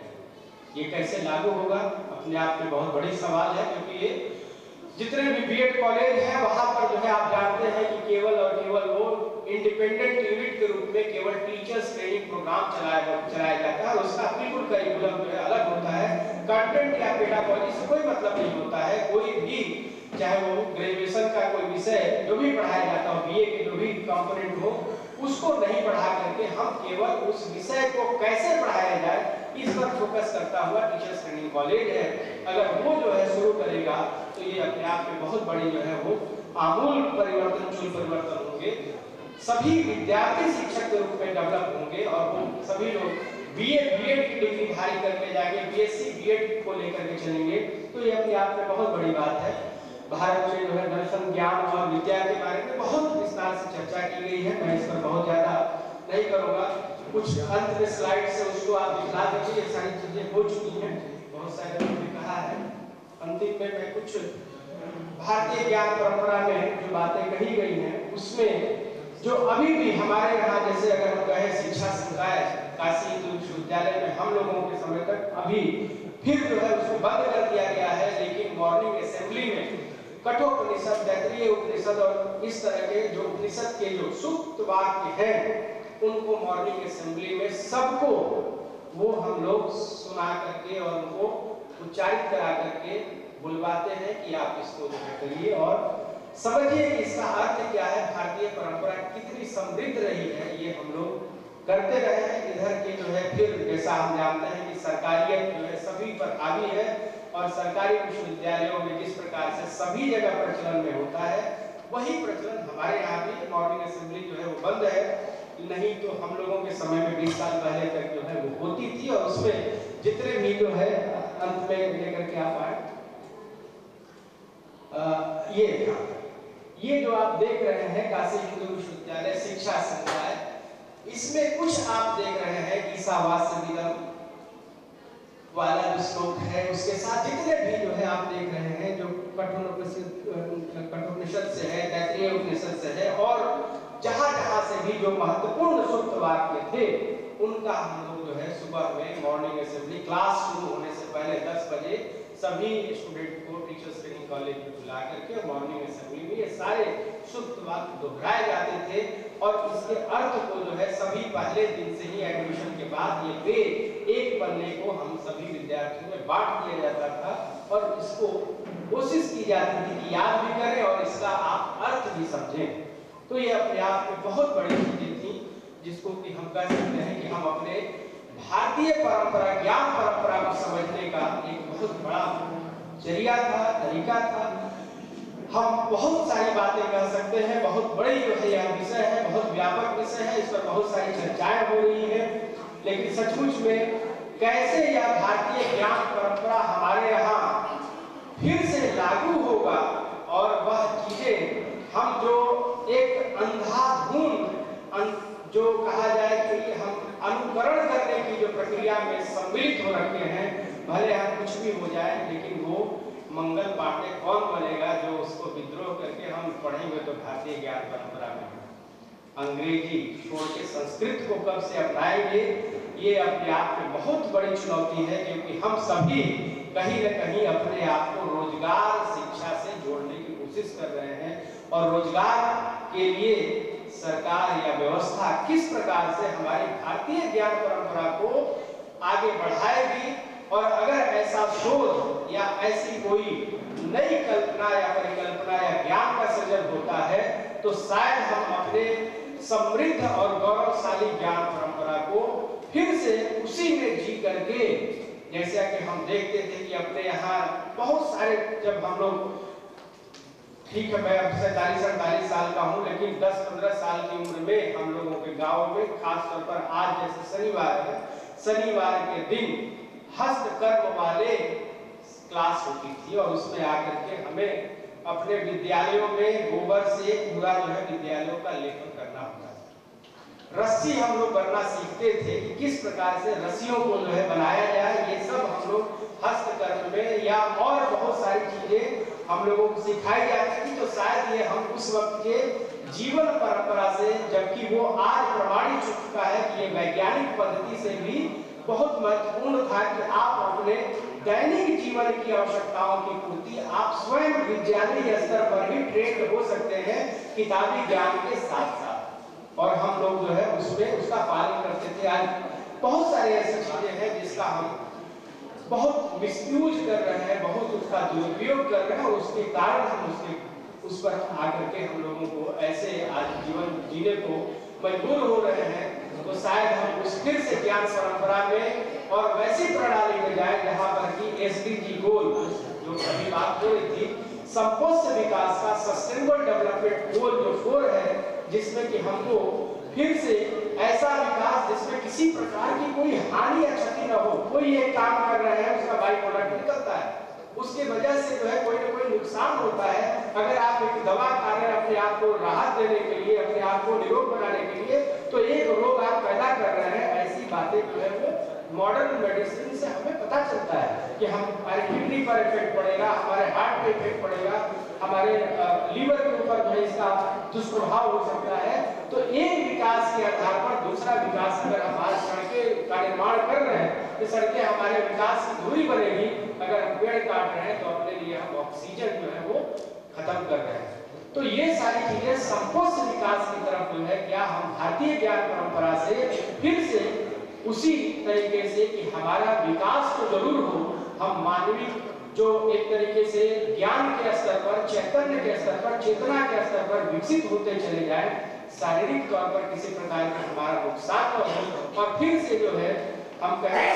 [SPEAKER 3] ये कैसे लागू होगा अपने आप में बहुत बड़ी सवाल है, क्योंकि ये जितने भी बीएड कॉलेज हैं वहां पर जो है आप जानते हैं कि केवल और केवल वो इंडिपेंडेंट यूनिट के रूप में केवल टीचर्स ट्रेनिंग प्रोग्राम चलाया जाता है और उसका बिल्कुल करिकुलम जो है अलग होता है। कंटेंट या पेडागॉजी से कोई मतलब नहीं होता है। कोई भी चाहे वो ग्रेजुएशन का कोई विषय जो भी पढ़ाया जाता हो, बीए के जो भी कंपोनेंट हो, उसको नहीं पढ़ा करके हम केवल उस विषय को कैसे पढ़ाया जाए इस पर फोकस करता हुआ टीचर्स ट्रेनिंग कॉलेज है। अगर वो जो है शुरू करेगा तो ये अपने आप में बहुत बड़ी जो है वो आमूल परिवर्तन होंगे। सभी विद्यार्थी शिक्षक के रूप में डेवलप होंगे और वो सभी लोग बीए बीएड की डिग्री धारी करके जाएंगे, बीएससी बीएड को लेकर के चलेंगे। तो ये अपने आप में बहुत बड़ी बात है। भारत में जो है दर्शन, ज्ञान और विद्या के बारे में बहुत विस्तार से चर्चा की गई है। मैं इस पर बहुत ज्यादा नहीं करूंगा। कुछ अंत में स्लाइड से उसको आप दिखा दीजिए। ये सारी चीजें हो चुकी हैं, बहुत सारे लोगों ने कहा है। अंतिम में मैं कुछ भारतीय ज्ञान परंपरा में जो बातें कही गई हैं उसमें जो अभी भी हमारे यहाँ, जैसे अगर हम कहें शिक्षा संकाय काशी हिंदू विश्वविद्यालय में हम लोगों के समय तक अभी फिर जो है उसको बंद कर दिया गया है, लेकिन मॉर्निंग असेंबली में कठोपनिषद, तैत्तिरीय उपनिषद और इस तरह के जो उपनिषद के जो सूक्त वाक्य हैं उनको मॉर्निंग असेंबली में सबको वो हम लोग सुना करके और उनको उच्चारित करा करके बुलवाते हैं कि आप इसको जो है करिए और समझिए कि इसका अर्थ क्या है, भारतीय परंपरा कितनी समृद्ध रही है। ये हम लोग करते रहे हैं। इधर के जो है फिर जैसा हम जानते हैं कि सरकारियत जो है सभी पर हावी है और सरकारी विश्वविद्यालयों में जिस प्रकार से सभी जगह प्रचलन में होता है वही प्रचलन हमारे यहाँ भी मॉर्निंग असेंबली जो है वो बंद है। नहीं तो हम लोगों के समय में 20 साल पहले तक जो है वो होती थी और उसमें जितने भी जो है अंत में लेकर के आप आए ये जो आप देख रहे हैं काशी हिंदू विश्वविद्यालय शिक्षा संकाय, इसमें कुछ आप देख रहे हैं ईसावास्य विदम वाला जो श्लोक है उसके साथ जितने भी जो है आप देख रहे हैं जो कठोपनिषद से है, तैत्तिरीय उपनिषद से है और जहां से भी जो महत्वपूर्ण सूक्त वाक्य थे उनका हम लोग जो है सुबह में मॉर्निंग असेंबली क्लास शुरू होने से पहले 10 बजे सभी स्टूडेंट को टीचर्स ट्रेनिंग कॉलेज में बुला करके मॉर्निंग असेंबली में ये सारे सूक्त वाक्य दोहराए जाते थे और इसके अर्थ को जो है सभी पहले दिन से ही एडमिशन के बाद ये पेज एक पन्ने को हम सभी विद्यार्थियों में बांट दिया जाता था और इसको कोशिश की जाती थी कि याद भी करें और इसका आप अर्थ भी समझें। तो ये अपने आप में बहुत बड़ी चीजें थी जिसको कि हम कह सकते हैं कि हम अपने भारतीय परंपरा, ज्ञान परंपरा को समझने का एक बहुत बड़ा जरिया था, तरीका था। हम बहुत सारी बातें कह सकते हैं, बहुत बड़ी जो है यह विषय है, बहुत व्यापक विषय है, इस पर बहुत सारी चर्चाएं हो रही है, लेकिन सचमुच में कैसे यह भारतीय ज्ञान परंपरा हमारे यहाँ फिर से लागू होगा और वह चीजें हम जो एक अंधाधुंध जो कहा जाए कि हम अनुकरण करने की जो प्रक्रिया में सम्मिलित हो रखे हैं, भले हम कुछ भी हो जाए लेकिन वो मंगल पांडे कौन बनेगा जो उसको विद्रोह करके हम पढ़ेंगे तो भारतीय ज्ञान परंपरा में अंग्रेजी छोड़ के संस्कृत को कब से अपनाएंगे। ये अपने आप में बहुत बड़ी चुनौती है क्योंकि हम सभी कहीं न कहीं अपने आप को रोजगार शिक्षा से जोड़ने की कोशिश कर रहे हैं और रोजगार के लिए सरकार या व्यवस्था किस प्रकार से हमारी भारतीय ज्ञान परंपरा को आगे बढ़ाएगी और अगर ऐसा शोध या ऐसी कोई नई कल्पना या परिकल्पना या ज्ञान का सृजन होता है तो शायद हम अपने समृद्ध और गौरवशाली ज्ञान परंपरा को फिर से उसी में जी करके जैसा कि हम देखते थे कि अपने यहाँ बहुत सारे, जब हम लोग, ठीक है मैं अब 47-48 साल का हूँ, लेकिन 10-15 साल की उम्र में हम लोगों के गाँव में, खास तौर पर आज जैसे शनिवार है, शनिवार के दिन हस्तकर्म वाले क्लास होती थी और उसमें आकर के हमें अपने विद्यालयों में गोबर से पूरा जो है विद्यालयों का लेपन करना होता था। रस्सी हम लोग बनना सीखते थे कि किस प्रकार से रस्सियों को जो है बनाया जाए, ये सब हम लोग हस्तकर्म में या और बहुत सारी चीजें हम लोगों को सिखाई जाती थी। तो शायद ये हम उस वक्त के जीवन परंपरा से, जबकि वो आज प्रमाणित हो चुका है कि ये वैज्ञानिक पद्धति से भी बहुत महत्वपूर्ण था कि आप अपने दैनिक जीवन की आवश्यकताओं की पूर्ति आप स्वयं विद्यालय स्तर पर ही ट्रेंड हो सकते हैं किताबी ज्ञान के साथ साथ, और हम लोग जो है उसमें उसका पालन करते थे। आज बहुत सारी ऐसी चीजें हैं जिसका हम बहुत मिसयूज कर रहे हैं, बहुत उसका दुरुपयोग कर रहे हैं, और उसके कारण हम उस पर आकर के हम लोगों को ऐसे आज जीवन जीने को मजबूर हो रहे हैं। तो शायद हम उस फिर से ज्ञान परंपरा में और वैसी प्रणाली में जाए जहां पर कि एसडीजी गोल, जो अभी बात हो रही थी, समपोष्य विकास का सस्टेनेबल डेवलपमेंट गोल जो 4 है, जिसमें कि हमको फिर से ऐसा विकास जिसमें किसी प्रकार की कोई हानि या क्षति न हो। कोई एक काम कर रहे हैं, उसका बाई प्रोडक्ट निकलता है, उसकी वजह से जो है कोई ना कोई नुकसान होता है। अगर आप एक दवा खा रहे हैं अपने आप को राहत देने के लिए, अपने आप को निरोग बनाने के लिए, तो एक रोग आप पैदा कर रहे हैं। ऐसी बातें जो है वो मॉडर्न मेडिसिन से हमें पता चलता है कि हमारे किडनी पर इफेक्ट पड़ेगा, हमारे हार्ट पे इफेक्ट पड़ेगा, हमारे लीवर के ऊपर जो है इसका दुष्प्रभाव हो सकता है। तो एक विकास के आधार पर दूसरा विकास, अगर हम आज सड़कें का निर्माण कर रहे हैं तो सड़कें हमारे विकास की धुरी बनेगी। अगर हम पेड़ काट रहे हैं तो अपने लिए हम ऑक्सीजन जो है वो खत्म कर रहे हैं। तो ये सारी चीजें समपोष्य विकास की तरफ जो है, क्या हम भारतीय ज्ञान परंपरा से फिर से उसी तरीके से कि हमारा विकास तो जरूर हो, हम मानवीय जो एक तरीके से ज्ञान के स्तर पर, चैतन्य के स्तर पर, चेतना के स्तर पर विकसित होते चले जाएं, शारीरिक तौर पर किसी प्रकार का हमारा नुकसान न हो, और फिर से जो है हम कहें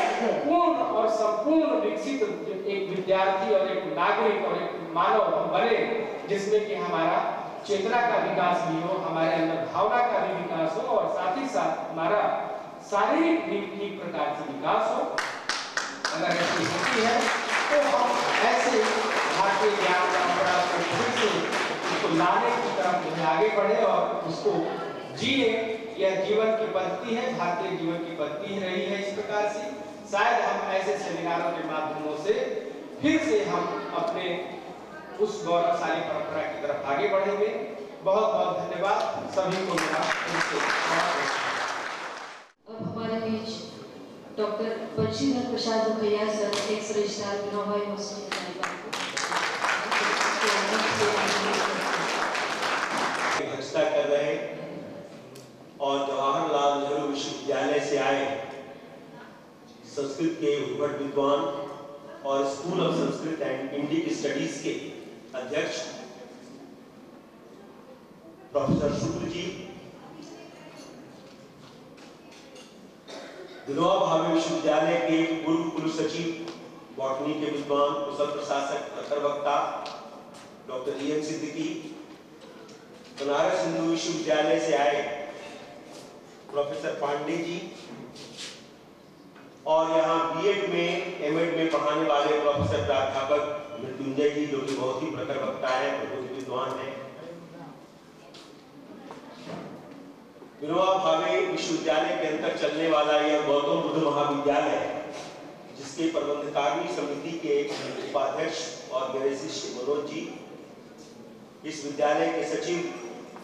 [SPEAKER 3] पूर्ण और संपूर्ण विकसित एक विद्यार्थी और एक नागरिक और एक मानव हम बने, जिसमें कि हमारा चेतना का विकास भी हो, हमारे अंदर भावना का भी विकास हो, और साथ ही साथ हमारा शारीरिक भी ठीक प्रकार से विकास हो। अगर ऐसी स्थिति है तो हम ऐसे भारतीय ज्ञान परंपरा को फिर से उसको लाने की तरफ जो है आगे बढ़े और उसको जिए। यह जीवन की पद्धति है, भारतीय जीवन की पद्धति ही रही है। इस प्रकार से शायद हम ऐसे सेमिनारों के माध्यमों से फिर से हम अपने उस गौरवशाली परंपरा की तरफ आगे बढ़ेंगे। बहुत बहुत धन्यवाद सभी को मेरा।
[SPEAKER 2] अब हमारे बीच doctor Banshidhar Prasad Mukhaiya sir, ex registrar Vinoba university
[SPEAKER 4] अध्यक्षता कर रहे और जवाहरलाल नेहरू विश्वविद्यालय से आए संस्कृत के उद्भट विद्वान और school of Sanskrit and Indic studies के अध्यक्ष प्रोफेसर शुक्ल जी, विनोबा भावे विश्वविद्यालय के पूर्व कुल सचिव, बॉटनी के विद्वान, कुशल प्रशासक, प्रखर वक्ता doctor E N Siddiqui, Banaras Hindu विश्वविद्यालय से आए प्रोफेसर पांडे जी, और यहाँ बीएड में एमएड में पढ़ाने वाले प्रोफेसर प्राध्यापक मृत्युंजय जी, जो कि बहुत ही प्रखर वक्ता है, बहुत ही विद्वान है। विनोबा भावे विश्वविद्यालय के अंतर चलने वाला यह गौतम बुद्ध महाविद्यालय, जिसके प्रबंधकारिणी समिति के उपाध्यक्ष और मेरे शिष्य मनोज जी, इस विद्यालय के सचिव,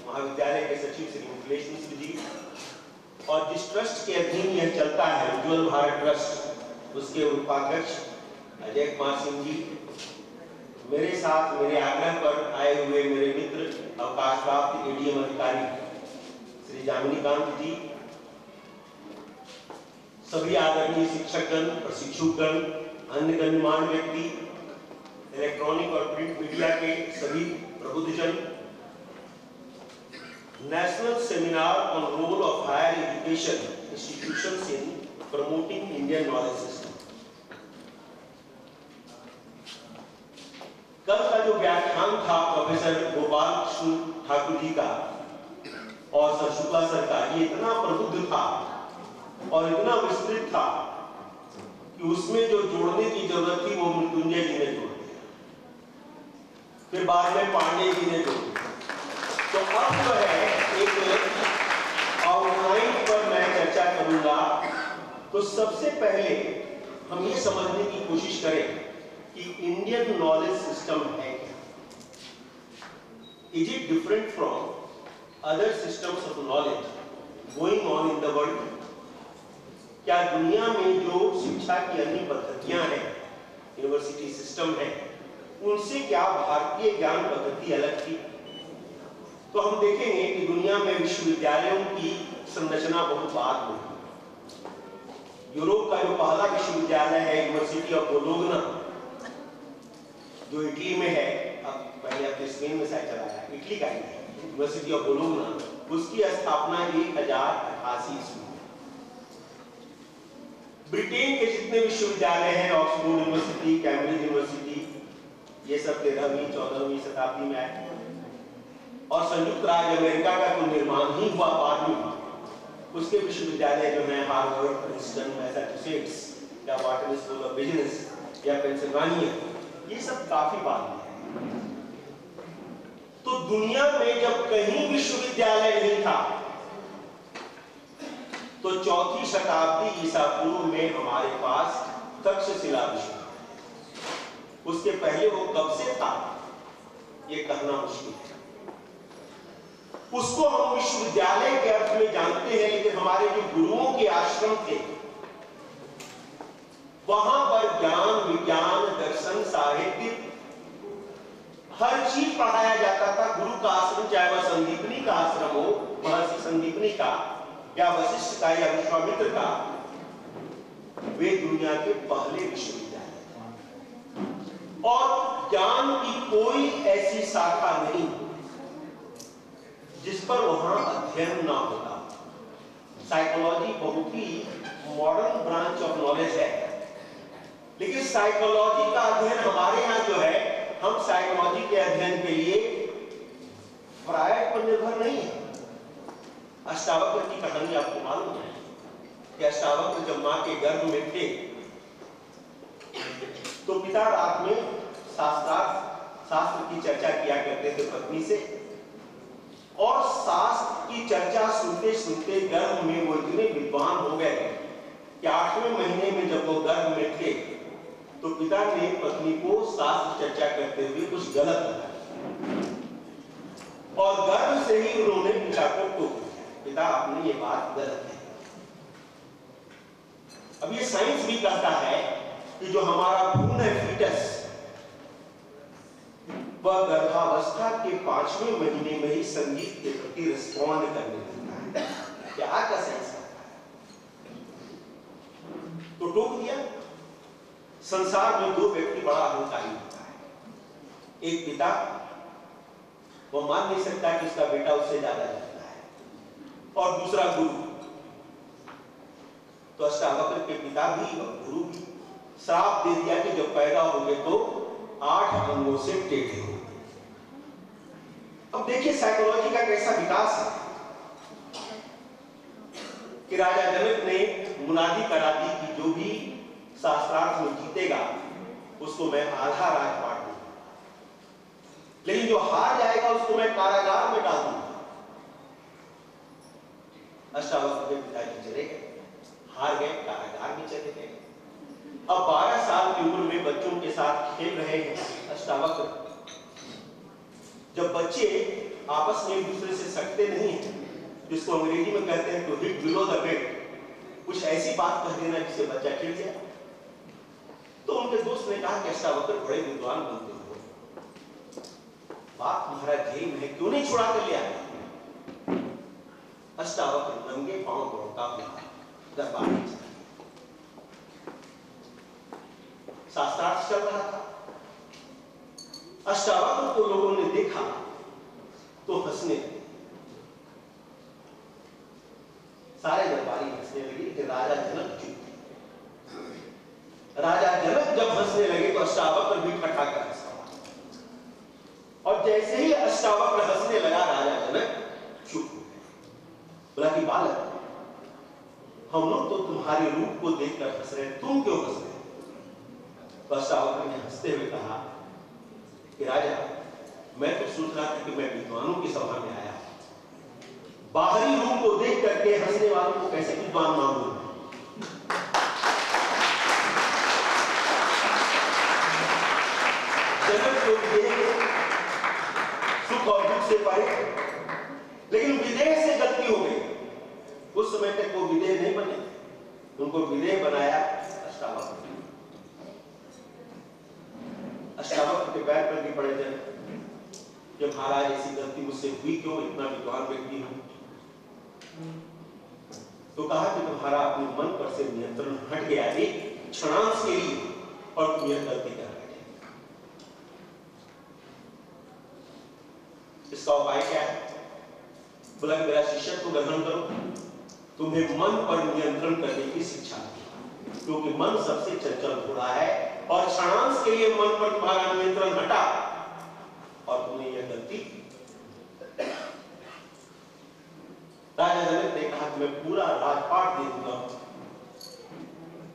[SPEAKER 4] महाविद्यालय के सचिव श्री मुकेश मिश्र जी, और जिस ट्रस्ट के अधीन यह चलता है उज्ज्वल भारत ट्रस्ट, उसके उपाध्यक्ष अजय कुमार सिंह जी, मेरे साथ मेरे आग्रह पर आए हुए मेरे मित्र अवकाश प्राप्त एडीएम अधिकारी श्री जामिनीकांत जी, सभी आदरणीय शिक्षकगण, प्रशिक्षुगण, अन्य गणमान्य व्यक्ति, इलेक्ट्रॉनिक और प्रिंट मीडिया के सभी प्रबुद्धजन, national seminar on role of higher education institutions in promoting Indian knowledge system. Ashwin Thakur ji का और सर शुक्ला सर का ये इतना प्रबुद्ध था और इतना विस्तृत था कि उसमें जो जोड़ने की जरूरत थी वो मृत्युंजय जी ने जोड़ दिया, फिर बाद में पांडे जी ने जोड़ दिया। तो अब जो है एक आउटलाइन पर मैं चर्चा करूंगा। तो सबसे पहले हम ये समझने की कोशिश करें कि इंडियन नॉलेज सिस्टम है क्या? Is it different from other systems of knowledge going on in the world? क्या दुनिया में जो शिक्षा की अन्य पद्धतियां हैं, यूनिवर्सिटी सिस्टम है, उनसे क्या भारतीय ज्ञान पद्धति अलग थी? तो हम देखेंगे कि दुनिया में विश्वविद्यालयों की संरचना बहुत बाद में। यूरोप का जो पहला विश्वविद्यालय है यूनिवर्सिटी ऑफ बोलोग्ना, जो इटली में है, अब पहले आपके स्पेन में शायद चला है, इटली का ही है, यूनिवर्सिटी ऑफ बोलोग्ना, उसकी स्थापना 1088 ईस्वी में। ब्रिटेन के जितने विश्वविद्यालय हैं, ऑक्सफोर्ड यूनिवर्सिटी, कैम्ब्रिज यूनिवर्सिटी, ये सब 13वीं 14वीं शताब्दी में आए। और संयुक्त राज्य अमेरिका का तो निर्माण ही हुआ बाद में, उसके विश्वविद्यालय जो हैं हार्वर्ड, प्रिंसटन, मैसाचुसेट्स या वाटन स्कूल ऑफ बिजनेस या पेंसिल्वानिया, ये सब काफी बाद में है। तो दुनिया में जब कहीं विश्वविद्यालय नहीं था तो 4वीं शताब्दी ईसा पूर्व में हमारे पास तक्षशिला विश्वविद्यालय। उसके पहले वो कब से था ये कहना मुश्किल है। उसको हम विश्वविद्यालय के अर्थ में जानते हैं, लेकिन हमारे जो गुरुओं के आश्रम थे वहां पर ज्ञान, विज्ञान, दर्शन, साहित्य, हर चीज पढ़ाया जाता था। गुरु का आश्रम, चाहे वह संदीपनी का आश्रम हो, महर्षि संदीपनी का या वशिष्ठ का या विश्वामित्र का, वे दुनिया के पहले विश्वविद्यालय और ज्ञान की कोई ऐसी शाखा नहीं जिस पर वहां अध्ययन ना होता। साइकोलॉजी बहुत ही मॉडर्न ब्रांच ऑफ नॉलेज है, लेकिन साइकोलॉजी का अध्ययन हमारे यहाँ जो है, हम साइकोलॉजी के अध्ययन के लिए फ्रायड पर निर्भर नहीं है। अष्टावक्र की कहानी आपको मालूम है कि अष्टावक्र जब मां के गर्भ में थे तो पिता रात में शास्त्र की चर्चा किया करते थे पत्नी से, और शास्त्र की चर्चा सुनते सुनते गर्भ में वो इतने विद्वान हो गए कि 8वें महीने में जब वो गर्भ में थे तो पिता ने पत्नी को शास्त्र चर्चा करते हुए कुछ गलत कहा और गर्भ से ही उन्होंने पिता को टोक दिया, पिता आपने ये बात गलत है। अब ये साइंस भी कहता है कि जो हमारा भ्रूण है, फीटस, वह गर्भावस्था के 5वें महीने में ही संगीत के प्रति रिस्पॉन्ड करने लगता है। क्या का साइंस कहता है? तो टोक दिया। संसार में 2 व्यक्ति बड़ा अहंकारी होता है। एक पिता, वो मान नहीं सकता कि उसका बेटा उससे ज्यादा जानता है, और दूसरा गुरु। तो अष्टावक्र के पिता भी और गुरु भी श्राप दे दिया कि जब पैदा होंगे तो 8 अंगों से टेढ़े हो। अब देखिए साइकोलॉजी का कैसा विकास है कि राजा जनक ने मुनादी करा दी कि जो भी शास्त्रार्थ में जीतेगा उसको मैं आधा राजपाट दूंगा, लेकिन जो हार जाएगा उसको मैं कारागार में डाल दूंगा। अष्टावक्र के पिताजी चले गए, हार गए, कारागार में चले गए। अब 12 साल की उम्र में बच्चों के साथ खेल रहे हैं अष्टावक्र। जब बच्चे आपस में एक दूसरे से सकते नहीं हैं, जिसको अंग्रेजी में कहते हैं to hit below the bed, कुछ ऐसी बात कह देना जिससे बच्चा खिल जाए, तो उनके दोस्त ने कहा कि अष्टावक्र बड़े विद्वान बनते हो, बाप तुम्हारा जेल में है, क्यों नहीं छुड़ा कर लिया? अष्टावक्र नंगे पांव दौड़ता हुआ दरबार में चला। शास्त्रार्थ चल रहा था। अष्टावक्र को लोगों ने देखा तो हंसने लगे, सारे दरबारी हंसने लगे, कि राजा जनक चुप थे। राजा जनक जब हंसने लगे तो अष्टावक्र भी ठठाकर हंसा। और जैसे ही अष्टावक्र हंसने लगा, राजा जनक चुप हो गए। बोला कि बालक, हम लोग तो तुम्हारे रूप को देखकर हंस रहे हैं, तुम क्यों हंस रहे हो? तो अष्टावक्र ने हंसते हुए कहा कि राजा, मैं तो सोच रहा था कि मैं विद्वानों की सभा में आया, बाहरी रूप को देख करके हंसने वालों को कैसे विद्वान मान लूं? जनक को विदेह सुख और दुख से परे, लेकिन विदेह से गलती हो गई। उस समय तक वो विदेह नहीं बने, उनको विदेह बनाया अष्टावक्र। अष्टावक्र के पैर पर भी पड़े जनक कि महाराज ऐसी गलती मुझसे हुई क्यों, इतना विद्वान व्यक्ति हूं। तो कहा कि तुम्हारा अपने मन पर से नियंत्रण हट गया एक क्षणांश के लिए, और तुम यह गलती कर बैठे। इसका उपाय क्या है? बोला कि मेरा शिष्यत्व ग्रहण करो, तुम्हें मन पर नियंत्रण करने की शिक्षा दी, क्योंकि मन सबसे चंचल घोड़ा है, और क्षणांश के लिए मन पर तुम्हारा नियंत्रण हटा और तुमने यह गलती। राजा जनक ने कहा कि मैं पूरा राजपाट दे दूंगा,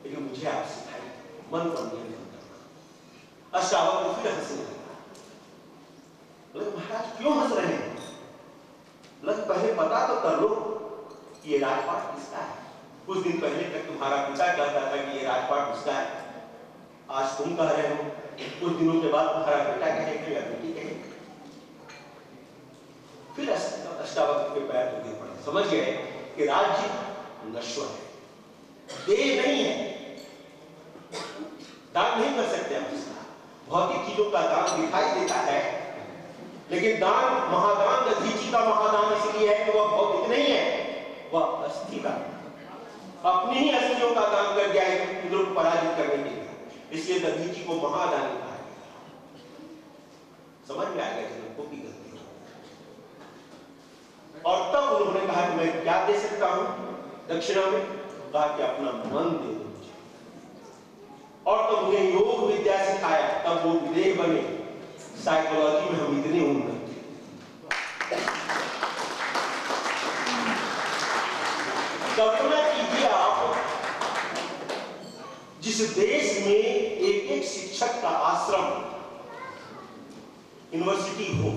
[SPEAKER 4] लेकिन मुझे आप सिखाइए मन पर नियंत्रण करना। अष्टावक्र फिर हंसने लगा। बोले महाराज क्यों हंस रहे हैं? बोले पहले पता तो कर लो कि ये राजपाट किसका है। कुछ दिन पहले तक तुम्हारा पिता कहता था कि ये राजपाट किसका है, आज तुम कह रहे हो, कुछ दिनों के बाद तुम्हारा बेटा कहेगा या बेटी कहेगी। फिर अष्टावक्र के पैर तो गिर पड़े, समझ गए कि राज्य नश्वर है, देह नहीं है, दान नहीं कर सकते हम इसका। भौतिक चीजों का दान दिखाई देता है, लेकिन दान, महादान दधीची का महादान इसलिए है कि वह भौतिक नहीं है, वह अस्थि का, अपनी ही अस्थियों का दान कर गया है इंद्र को पराजित करने के लिए, इसलिए दधीची को महादानी कहा गया। समझ में आ गया जनक की गलती। और तब उन्होंने कहा कि मैं क्या दे सकता हूं दक्षिणा में? कहा कि अपना मन दे दो मुझे। और तब उन्हें योग विद्या सिखाया, तब वो विदेह बने। साइकोलॉजी में हम इतने उन्नत थे। कल्पना कीजिए आप, जिस देश में एक एक शिक्षक का आश्रम, यूनिवर्सिटी हो,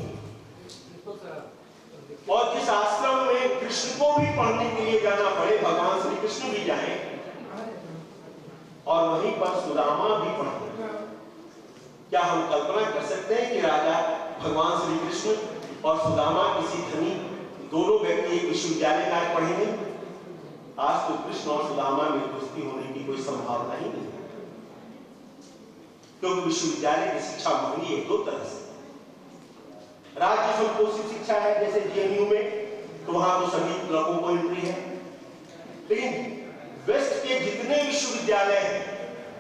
[SPEAKER 4] और जिस आश्रम में कृष्ण को भी पढ़ने के लिए जाना पड़े, भगवान श्री कृष्ण भी जाएं, और वहीं पर सुदामा भी पढ़ते। क्या हम कल्पना कर सकते हैं कि राजा भगवान श्री कृष्ण और सुदामा किसी धनी दोनों व्यक्ति एक विश्वविद्यालय में पढ़ेंगे? आज तो कृष्ण और सुदामा में दोस्ती होने की कोई संभावना ही नहीं, क्योंकि विश्वविद्यालय की शिक्षा महंगी है दो तरह से। राज्य संपोषित शिक्षा है जैसे जेएनयू में, तो वहां तो सभी लड़कों को एंट्री है, लेकिन वेस्ट के जितने विश्वविद्यालय हैं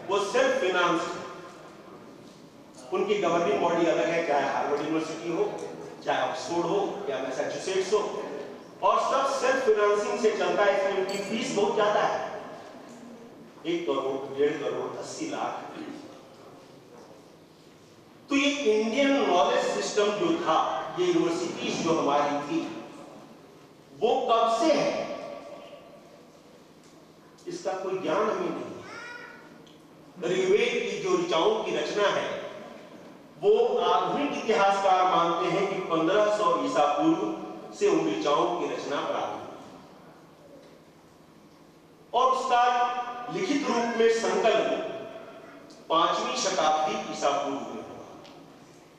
[SPEAKER 4] वो सेल्फ फाइनेंस, उनकी गवर्निंग बॉडी अलग है, चाहे हार्वर्ड यूनिवर्सिटी हो, चाहे ऑक्सफोर्ड हो या मैसाचुसेट्स हो, और सब सेल्फ फाइनेंसिंग से चलता है, इसलिए उनकी फीस बहुत ज्यादा है, 1 करोड़ 1.5 करोड़ 80 लाख। तो ये इंडियन नॉलेज सिस्टम जो था, ये यूनिवर्सिटीज जो हमारी थी, वो कब से है इसका कोई ज्ञान हमें नहीं। ऋग्वेद की जो ऋचाओं की रचना है, वो आधुनिक इतिहासकार मानते हैं कि 1500 ईसा पूर्व से उन ऋचाओं की रचना प्रारंभ हुई, और उसका लिखित रूप में संकलन 5वीं शताब्दी ईसा पूर्व में।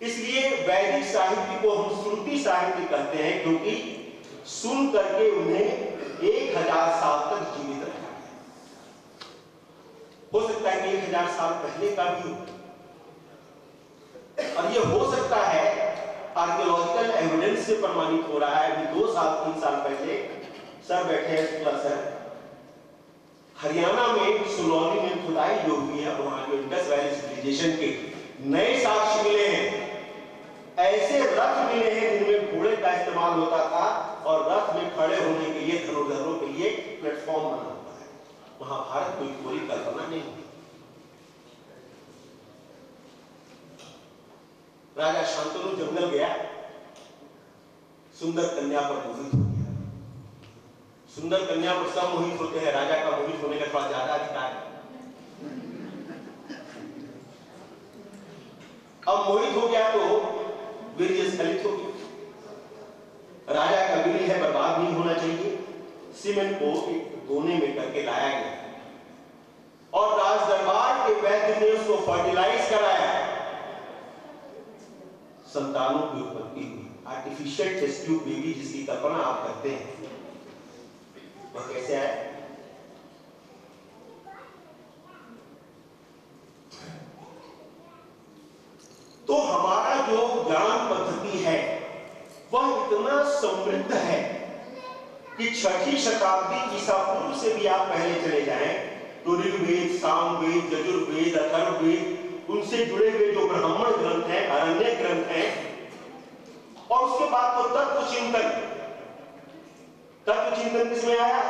[SPEAKER 4] इसलिए वैदिक साहित्य को हम श्रुति साहित्य कहते हैं, क्योंकि सुन करके उन्हें 1000 साल तक जीवित रखा है। हो सकता है कि 1000 साल पहले का भी हो, और ये हो सकता है आर्कियोलॉजिकल एविडेंस से प्रमाणित हो रहा है। अभी 2 साल 3 साल पहले सर बैठे हैं शुक्ला सर, हरियाणा में सुनौली में खुदाई जो हुई है, वहां जो इंडस वैली सिविलाइजेशन के नए साक्ष्य मिले हैं। ऐसे रथ मिले हैं जिनमें घोड़े का इस्तेमाल होता था, और रथ में खड़े होने के लिए धनुर्धरों के लिए प्लेटफॉर्म बना हुआ है। महाभारत कोई पूरी कल्पना नहीं। राजा शांतनु जंगल गया, सुंदर कन्या पर मोहित हो गया। सुंदर कन्या पर सब मोहित होते हैं, राजा का मोहित होने का थोड़ा ज्यादा अधिकार है। अब मोहित हो गया तो वीर्य स्खलित हो गया। राजा का वीर्य है बर्बाद नहीं होना चाहिए। सीमेंट को एक दोने में करके लाया गया और राज दरबार के वैद्य ने उसको फर्टिलाइज कराया। संतानों की उत्पत्ति हुई। आर्टिफिशियल टेस्ट ट्यूब बेबी जिसकी कल्पना आप करते हैं, वह कैसे आया? तो हमारा जो ज्ञान पद्धति है वह इतना समृद्ध है कि 6ठी शताब्दी ईसा पूर्व से भी आप पहले चले जाएं तो ऋग्वेद, सामवेद, यजुर्वेद, अथर्ववेद, उनसे जुड़े हुए जो ब्राह्मण ग्रंथ हैं, अरण्य ग्रंथ हैं, और उसके बाद तो तत्व चिंतन किसमें आया?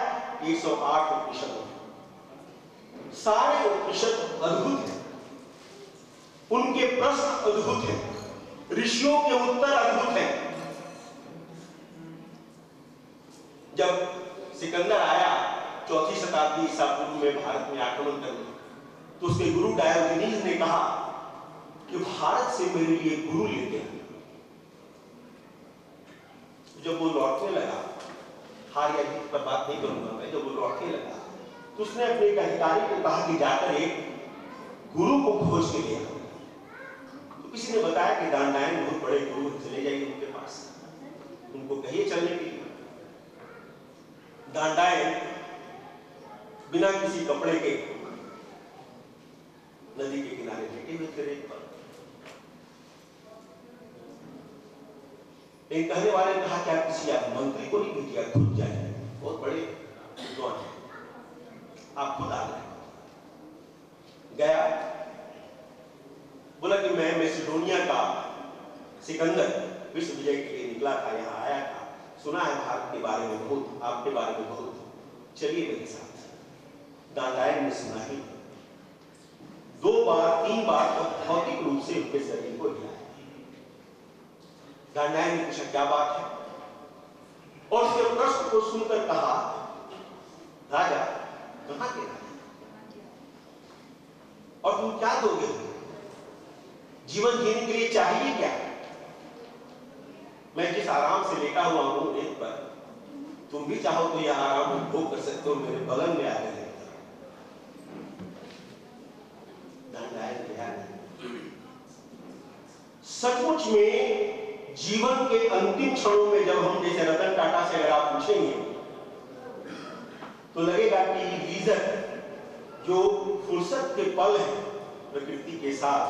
[SPEAKER 4] 108 उपनिषद। सारे उपनिषद अद्भुत हैं, उनके प्रश्न अद्भुत हैं, ऋषियों के उत्तर अद्भुत हैं। जब सिकंदर आया 4ठी शताब्दी ईसा पूर्व में भारत में आक्रमण करने, तो उसके गुरु डायोजनीज ने कहा कि भारत से मेरे लिए गुरु लेते हैं। जब वो लौटने लगा, हार या जीत पर बात नहीं करूंगा मैं, जब वो लौटने लगा तो उसने अपने एक अधिकारी को कहा कि जाकर एक गुरु को खोज के लिया। तो किसी ने बताया कि दांडायन बहुत बड़े गुरु, चले जाइए उनके पास, उनको कहिए चलने के लिए। दांडायन बिना किसी कपड़े के नदी के किनारे लेटे हुए थे रेत पर। एक कहने वाले ने कहा कि आप किसी मंत्री को नहीं भेजिए, खुद जाइए, बहुत बड़े विद्वान हैं, आप खुद आ गया। बोला कि मैं मैसिडोनिया का सिकंदर विश्व विजय के लिए निकला था, यहाँ आया था, सुना है भारत के बारे में बहुत, आपके बारे में बहुत, चलिए मेरे साथ। दांडायन ने सुना ही, 2 बार 3 बार तो भौतिक रूप से उनके शरीर को हिलाया। दांडायन ने पूछा क्या बात है, और उसके प्रश्न को सुनकर कहा, राजा कहां के राजा, और तुम क्या दोगे, जीवन जीने के लिए चाहिए क्या? मैं जिस आराम से लेटा हुआ हूं रेत पर, तुम भी चाहो तो यह आराम भोग कर सकते हो, मेरे बगल में आकर। सचमुच में जीवन के अंतिम क्षणों में जब हम, जैसे रतन टाटा से अगर आप पूछेंगे तो लगेगा कि लीजर, जो फुर्सत के पल है प्रकृति के साथ,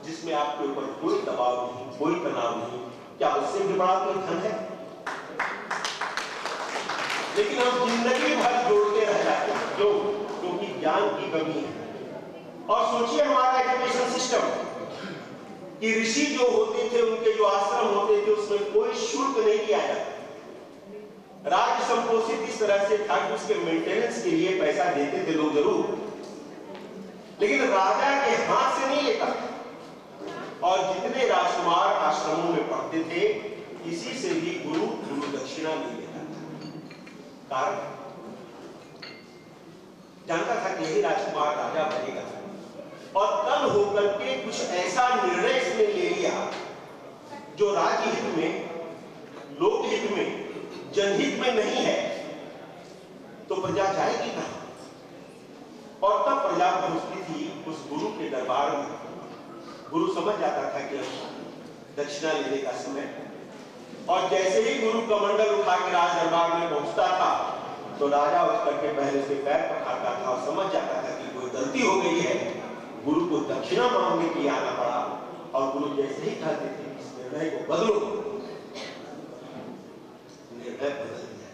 [SPEAKER 4] जिसमें आपके ऊपर कोई दबाव नहीं, कोई तनाव नहीं, क्या उससे भी बड़ा कोई धन है? लेकिन हम जिंदगी भर जोड़ते रह जाते हैं क्योंकि ज्ञान की कमी है। और सोचिए हमारा एजुकेशन सिस्टम कि ऋषि जो होते थे, उनके जो आश्रम होते थे, उसमें कोई शुल्क नहीं लिया जाता। राज्य संपोषित इस तरह से था कि उसके मेंटेनेंस के लिए पैसा देते थे लोग जरूर, लेकिन राजा के हाथ से नहीं लेता। और जितने राजकुमार आश्रमों में पढ़ते थे, किसी से भी गुरु दक्षिणा नहीं लेता था। कारण जानता था कि यही राजकुमार राजा बनेगा, और तब होकर के कुछ ऐसा निर्णय इसने ले लिया जो राज्य हित में, लोक हित में, जनहित में नहीं है, तो प्रजा जाएगी कहां? और तब प्रजा पहुंचती थी उस गुरु के दरबार में। गुरु समझ जाता था कि दक्षिणा लेने का समय, और जैसे ही गुरु कमंडल उठा के राज दरबार में पहुंचता था तो राजा उठ करके पहले उसके पैर पखारता था और समझ जाता था कि कोई गलती हो गई है। गुरु को दक्षिणा मांगने के लिए आना पड़ा, और गुरु जैसे ही कहते थे इस निर्णय को बदलो, निर्णय बदल दिया।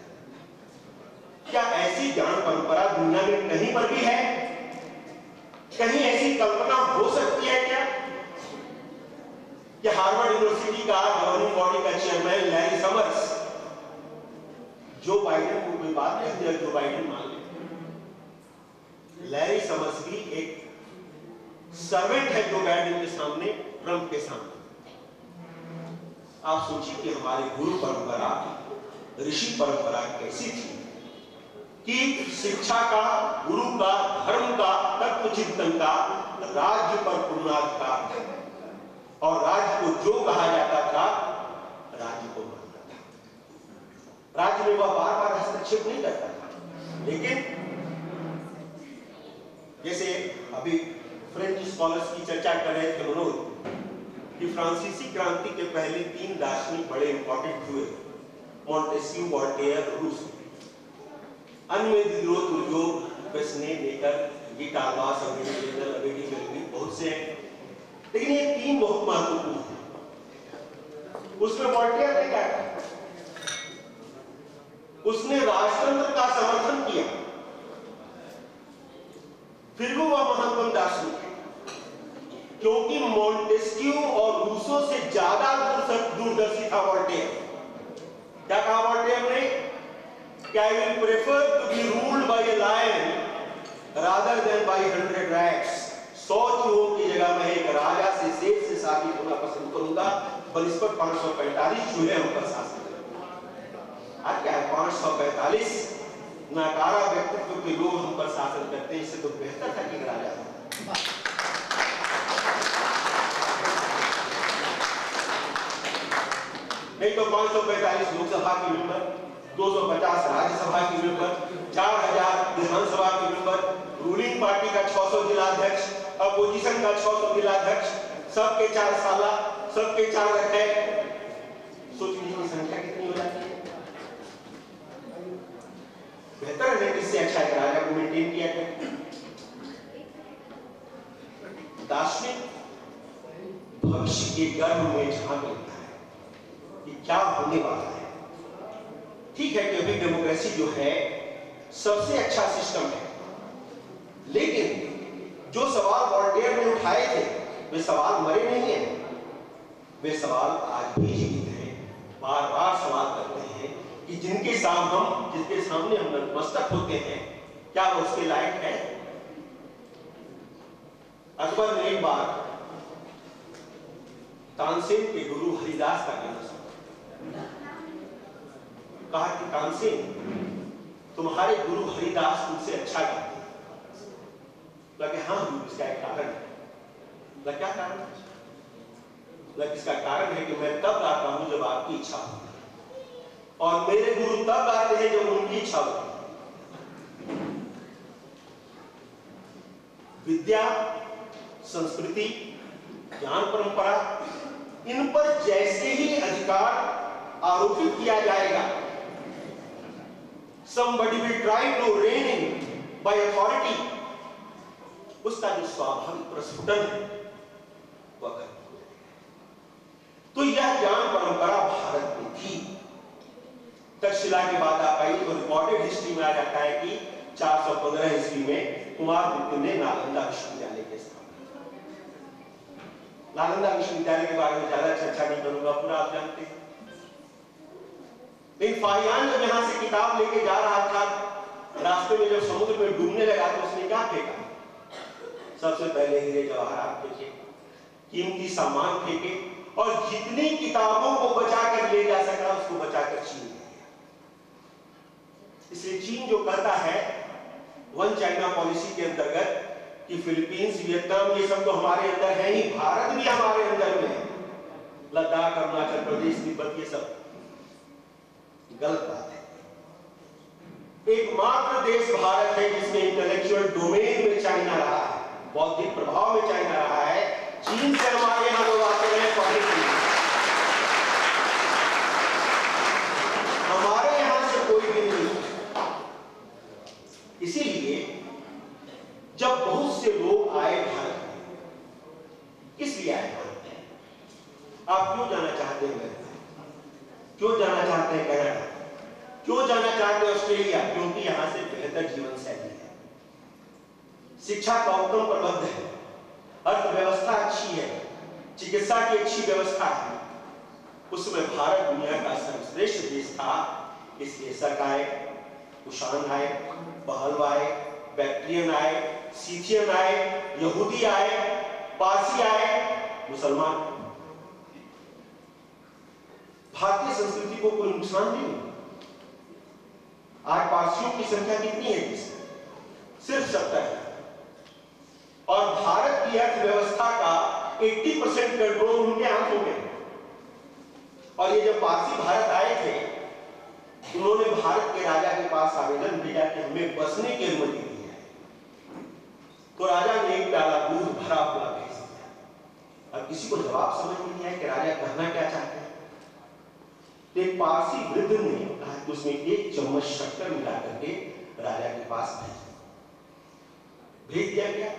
[SPEAKER 4] क्या ऐसी ज्ञान परंपरा दुनिया में कहीं पर भी है? कहीं ऐसी कल्पना हो सकती है क्या कि हार्वर्ड यूनिवर्सिटी का गवर्निंग बॉडी का chairman Larry summers Joe Biden को कोई बात कहते हैं, जो बाइडेन मान ले, लैरी समर्स भी एक सर्वेंट है जो बाइडेन के सामने, ट्रंप के सामने। आप सोचिए कि हमारी गुरु परंपरा, ऋषि परंपरा कैसी थी कि शिक्षा का, गुरु का, धर्म का, तत्व चिंतन का, राज्य पर पूर्णाधिकार था और राज्य को जो कहा जाता था राज्य को मानना था। राज्य में वह बार बार हस्तक्षेप नहीं करता था। लेकिन जैसे अभी फ्रेंच स्कॉलर्स की चर्चा कर रहे थे मनोज, कि फ्रांसीसी क्रांति के पहले 3 दार्शनिक बड़े इंपॉर्टेंट हुए, मॉन्टेस्क्यू, वोल्टेयर, रूसो। अन्य में दिदरोत, तुर्जो, वेस्ने, नेकर, गिटारवास, बहुत से हैं, लेकिन ये 3 बहुत महत्वपूर्ण हैं। उसमें वोल्टेयर ने क्या कहा? उसने राजतंत्र का समर्थन किया, फिर वो महत्वपूर्ण दार्शनिक है, क्योंकि मॉन्टेस्क्यू और रूसो से ज्यादा दूरदर्शी था वोल्टेयर। क्या कहा वोल्टेयर ने? I will prefer to be ruled by a lion rather than by 100 rats. 100 चूहों की जगह मैं एक राजा से, शेर से शासित होना पसंद करूंगा, बनिस्पत 545 चूहे हम पर शासन करेंगे। आज क्या है? 545 नाकारा व्यक्तित्व के लोग हम पर शासन करते हैं। इससे तो बेहतर था कि राजा था। नहीं तो 545 लोकसभा के मेंबर, 250 राज्यसभा के मेंबर, 4000 विधानसभा के मेंबर, रूलिंग पार्टी का 600 जिलाध्यक्ष, अपोजिशन का 600 जिलाध्यक्ष, सबके 4 साला, सबके 4 रखे। सोचिए की संख्या कितनी हो जाती है। बेहतर है, इससे अच्छा एक राजा को मेंटेन किया जाए। दार्शनिक भविष्य के गर्भ में झांक लेता है कि क्या होने वाला है। ठीक है कि अभी डेमोक्रेसी जो है सबसे अच्छा सिस्टम है, लेकिन जो सवाल वोल्टेयर ने उठाए थे वे सवाल मरे नहीं हैं, वे सवाल आज भी जीवित हैं। बार बार सवाल करते हैं कि जिसके सामने हम नतमस्तक होते हैं, क्या वो उसके लायक है? अकबर ने एक बार तानसेन के गुरु हरिदास का कहना सुना, कहा कि तानसेन, तुम्हारे गुरु हरिदास तुमसे अच्छा गाते हैं। लगे हाँ इसका एक कारण है। लग क्या कारण है? लग इसका कारण है कि मैं तब गाता हूं जब आपकी इच्छा होती है, और मेरे गुरु तब गाते हैं जब उनकी इच्छा होती है। विद्या, संस्कृति, ज्ञान परंपरा, इन पर जैसे ही अधिकार आरोपित किया जाएगा, somebody will try to rein in by authority, उसका जो स्वाभाविक प्रस्फुटन है वह खत्म हो जाएगा। तो यह ज्ञान परंपरा भारत में थी। तक्षशिला के बाद आप आइए तो रिकॉर्डेड हिस्ट्री में आ जाता है कि 415 ईस्वी में कुमारगुप्त ने नालंदा विश्वविद्यालय के स्थापना। नालंदा विश्वविद्यालय के बारे में ज्यादा चर्चा नहीं करूंगा, पूरा आप जानते हैं। लेकिन फाहियान जब यहां से किताब लेके जा रहा था, रास्ते में जब समुद्र में डूबने लगा तो उसने क्या फेंका? सबसे पहले हीरे जवाहरात फेंके, कीमती सामान फेंके, और जितनी किताबों को बचा कर ले जा सका उसको बचाकर चीन ले गया। इसलिए चीन जो करता है वन चाइना पॉलिसी के अंतर्गत कि फिलीपींस, वियतनाम, ये सब तो हमारे अंदर है ही, भारत भी हमारे अंदर में है, लद्दाख, अरुणाचल प्रदेश, तिब्बत, ये सब गलत बात है। एकमात्र देश भारत है जिसमें इंटेलेक्चुअल डोमेन में चाइना रहा है, बौद्धिक प्रभाव में चाइना रहा है। चीन से हमारे यहां लोग आते हैं पढ़ने के लिए, हमारे यहां से कोई भी नहीं। इसीलिए जब बहुत से लोग आए भारत में, किस लिए आए भारत में? आप क्यों जाना चाहते हैं अमेरिका? क्यों जाना चाहते हैं कनाडा? क्यों जाना चाहते हैं ऑस्ट्रेलिया? क्योंकि यहां से बेहतर जीवन शैली है, शिक्षा का उत्तम प्रबंध है, अर्थव्यवस्था अच्छी है, चिकित्सा की अच्छी व्यवस्था है। उसमें भारत दुनिया का सर्वश्रेष्ठ देश था। इसलिए शक आए, कुषाण आए, पहलव आए, बैक्ट्रियन आए, सीथियन आए, यहूदी आए, पारसी आए, मुसलमान। भारतीय संस्कृति को कोई नुकसान नहीं हुआ। आज पारसियों की संख्या कितनी है? सिर्फ 70 है। और भारत की अर्थव्यवस्था का 80% कंट्रोल उनके हाथों में। और ये जब पारसी भारत आए थे, उन्होंने भारत के राजा के पास आवेदन भेजा कि हमें बसने की अनुमति दी है। तो राजा ने एक प्याला दूध भरा हुआ भेज दिया। अब किसी को जवाब समझ में नहीं आया कि राजा कहना क्या चाहते हैं। एक पारसी वृद्ध ने कहा कि उसमें 1 चम्मच शक्कर मिला करके राजा के पास भेज दिया गया।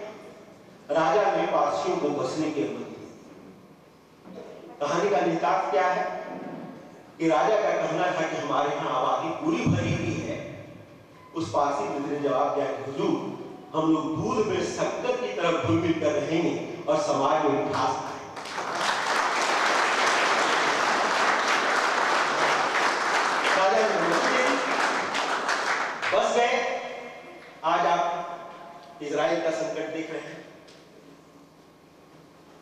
[SPEAKER 4] राजा ने पारसियों को बसने की अनुमति दी। कहानी का निहितार्थ क्या है कि राजा का कहना था कि हमारे यहाँ आबादी पूरी भरी हुई है। उस पारसी वृद्ध ने जवाब दिया कि हुजूर, हम लोग दूध में शक्कर की तरफ घुल मिल कर रहेंगे और समाज में मिठास आए। राजा ने बस गए। आज आप इजराइल का संकट देख रहे हैं।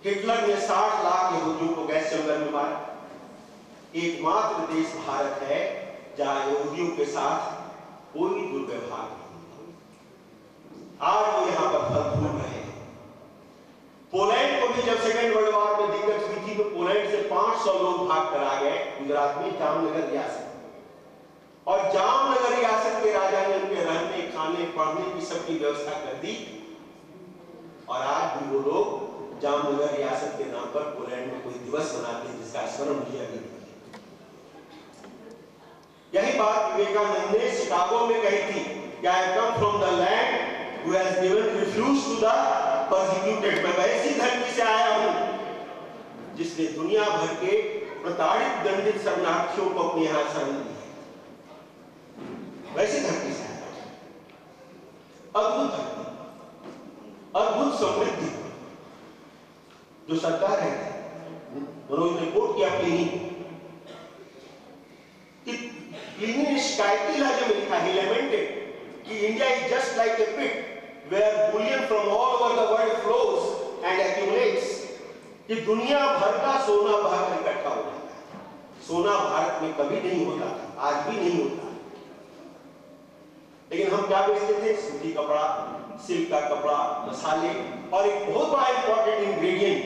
[SPEAKER 4] हिटलर ने 60 लाख यहूदियों को गैस चैम्बर में मारा। एकमात्र देश भारत है जहां यहूदियों के साथ कोई दुर्व्यवहार नहीं। आज वो यहां पर फल फूल रहे हैं। पोलैंड को भी जब सेकेंड वर्ल्ड वॉर में दिक्कत हुई थी तो पोलैंड से 500 लोग भाग कर आ गए गुजरात में जामनगर रियासत। और जामनगर रियासत के राजा ने उनके रहने, खाने, पढ़ने की सबकी व्यवस्था कर दी। और आज भी वो लोग जामनगर रियासत के नाम पर पोलैंड में कोई दिवस मनाते हैं जिसका स्मरण मुझे अभी नहीं। यही बात विवेकानंद ने शिकागो में कही थी कि I come from the land who has given refuge to the persecuted. मैं वैसी धरती से आया हूं जिसने दुनिया भर के प्रताड़ित दंडित शरणार्थियों को अपने यहां शरण दी है। वैसी धरती से आया। अद्भुत धरती, अद्भुत समृद्धि जो सरकार है। मनोज ने कोट किया प्लिनी ने शिकायती लहजे में लिखा, ही lamented कि India is just like a pit where bullion from all over the world flows and accumulates. कि दुनिया भर का सोना बहकर इकट्ठा हो जाता है। सोना भारत में कभी नहीं होता था, आज भी नहीं होता। लेकिन हम क्या बेचते थे? सूती कपड़ा, सिल्क का कपड़ा, मसाले और एक बहुत बड़ा इंपॉर्टेंट इंग्रेडिएंट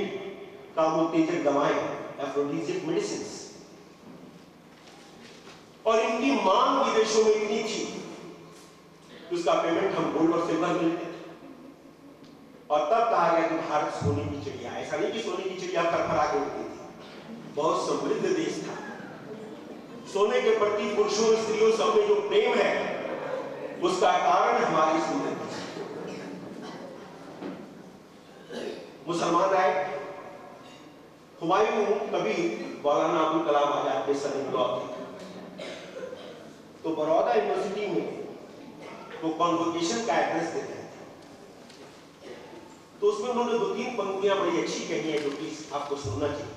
[SPEAKER 4] कामोत्तेजक दवाएं, एफ्रोडिजिक मेडिसिन। और इनकी मांग विदेशों में इतनी थी कि उसका पेमेंट हम गोल्ड और सिल्वर में लेते थे। और तब कहा गया कि भारत सोने की चिड़िया। ऐसा नहीं कि सोने की चिड़िया फरफरा के उड़ती थी, बहुत समृद्ध देश था। सोने के प्रति पुरुषों स्त्रियों सब में जो प्रेम है उसका कारण हमारी समृद्धि। मुसलमान आए, हुमायूं कभी मौलाना अबुल कलाम आजाद के सन इन लॉ थे। तो बड़ौदा यूनिवर्सिटी में वो कॉन्वोकेशन का एड्रेस देते हैं। तो उसमें उन्होंने 2-3 पंक्तियां बड़ी अच्छी कही है जो कि आपको सुनना चाहिए।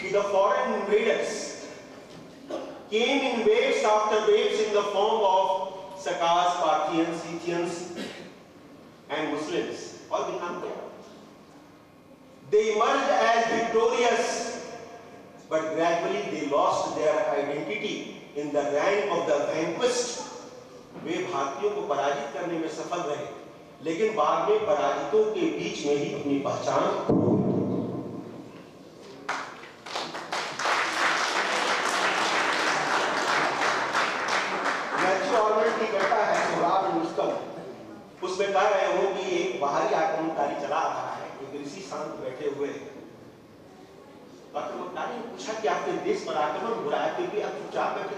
[SPEAKER 4] कि the foreign invaders came in waves after waves in the form of Sakas, Parthians, Scythians and Muslims. और भी नाम क्या? They emerged as victorious, but gradually they lost their identity in the rank of the vanquished. वे भारतीयों को पराजित करने में सफल रहे, लेकिन बाद में पराजितों के बीच में ही अपनी पहचान। उसमें कह रहे हो कि एक बाहरी आक्रमणकारी चला आ रहा है, एक ऋषि शांत बैठे हुए। आक्रमणकारी ने पूछा कि आपने देश पर आक्रमण हो रहा है, फिर भी आप चुपचाप बैठे।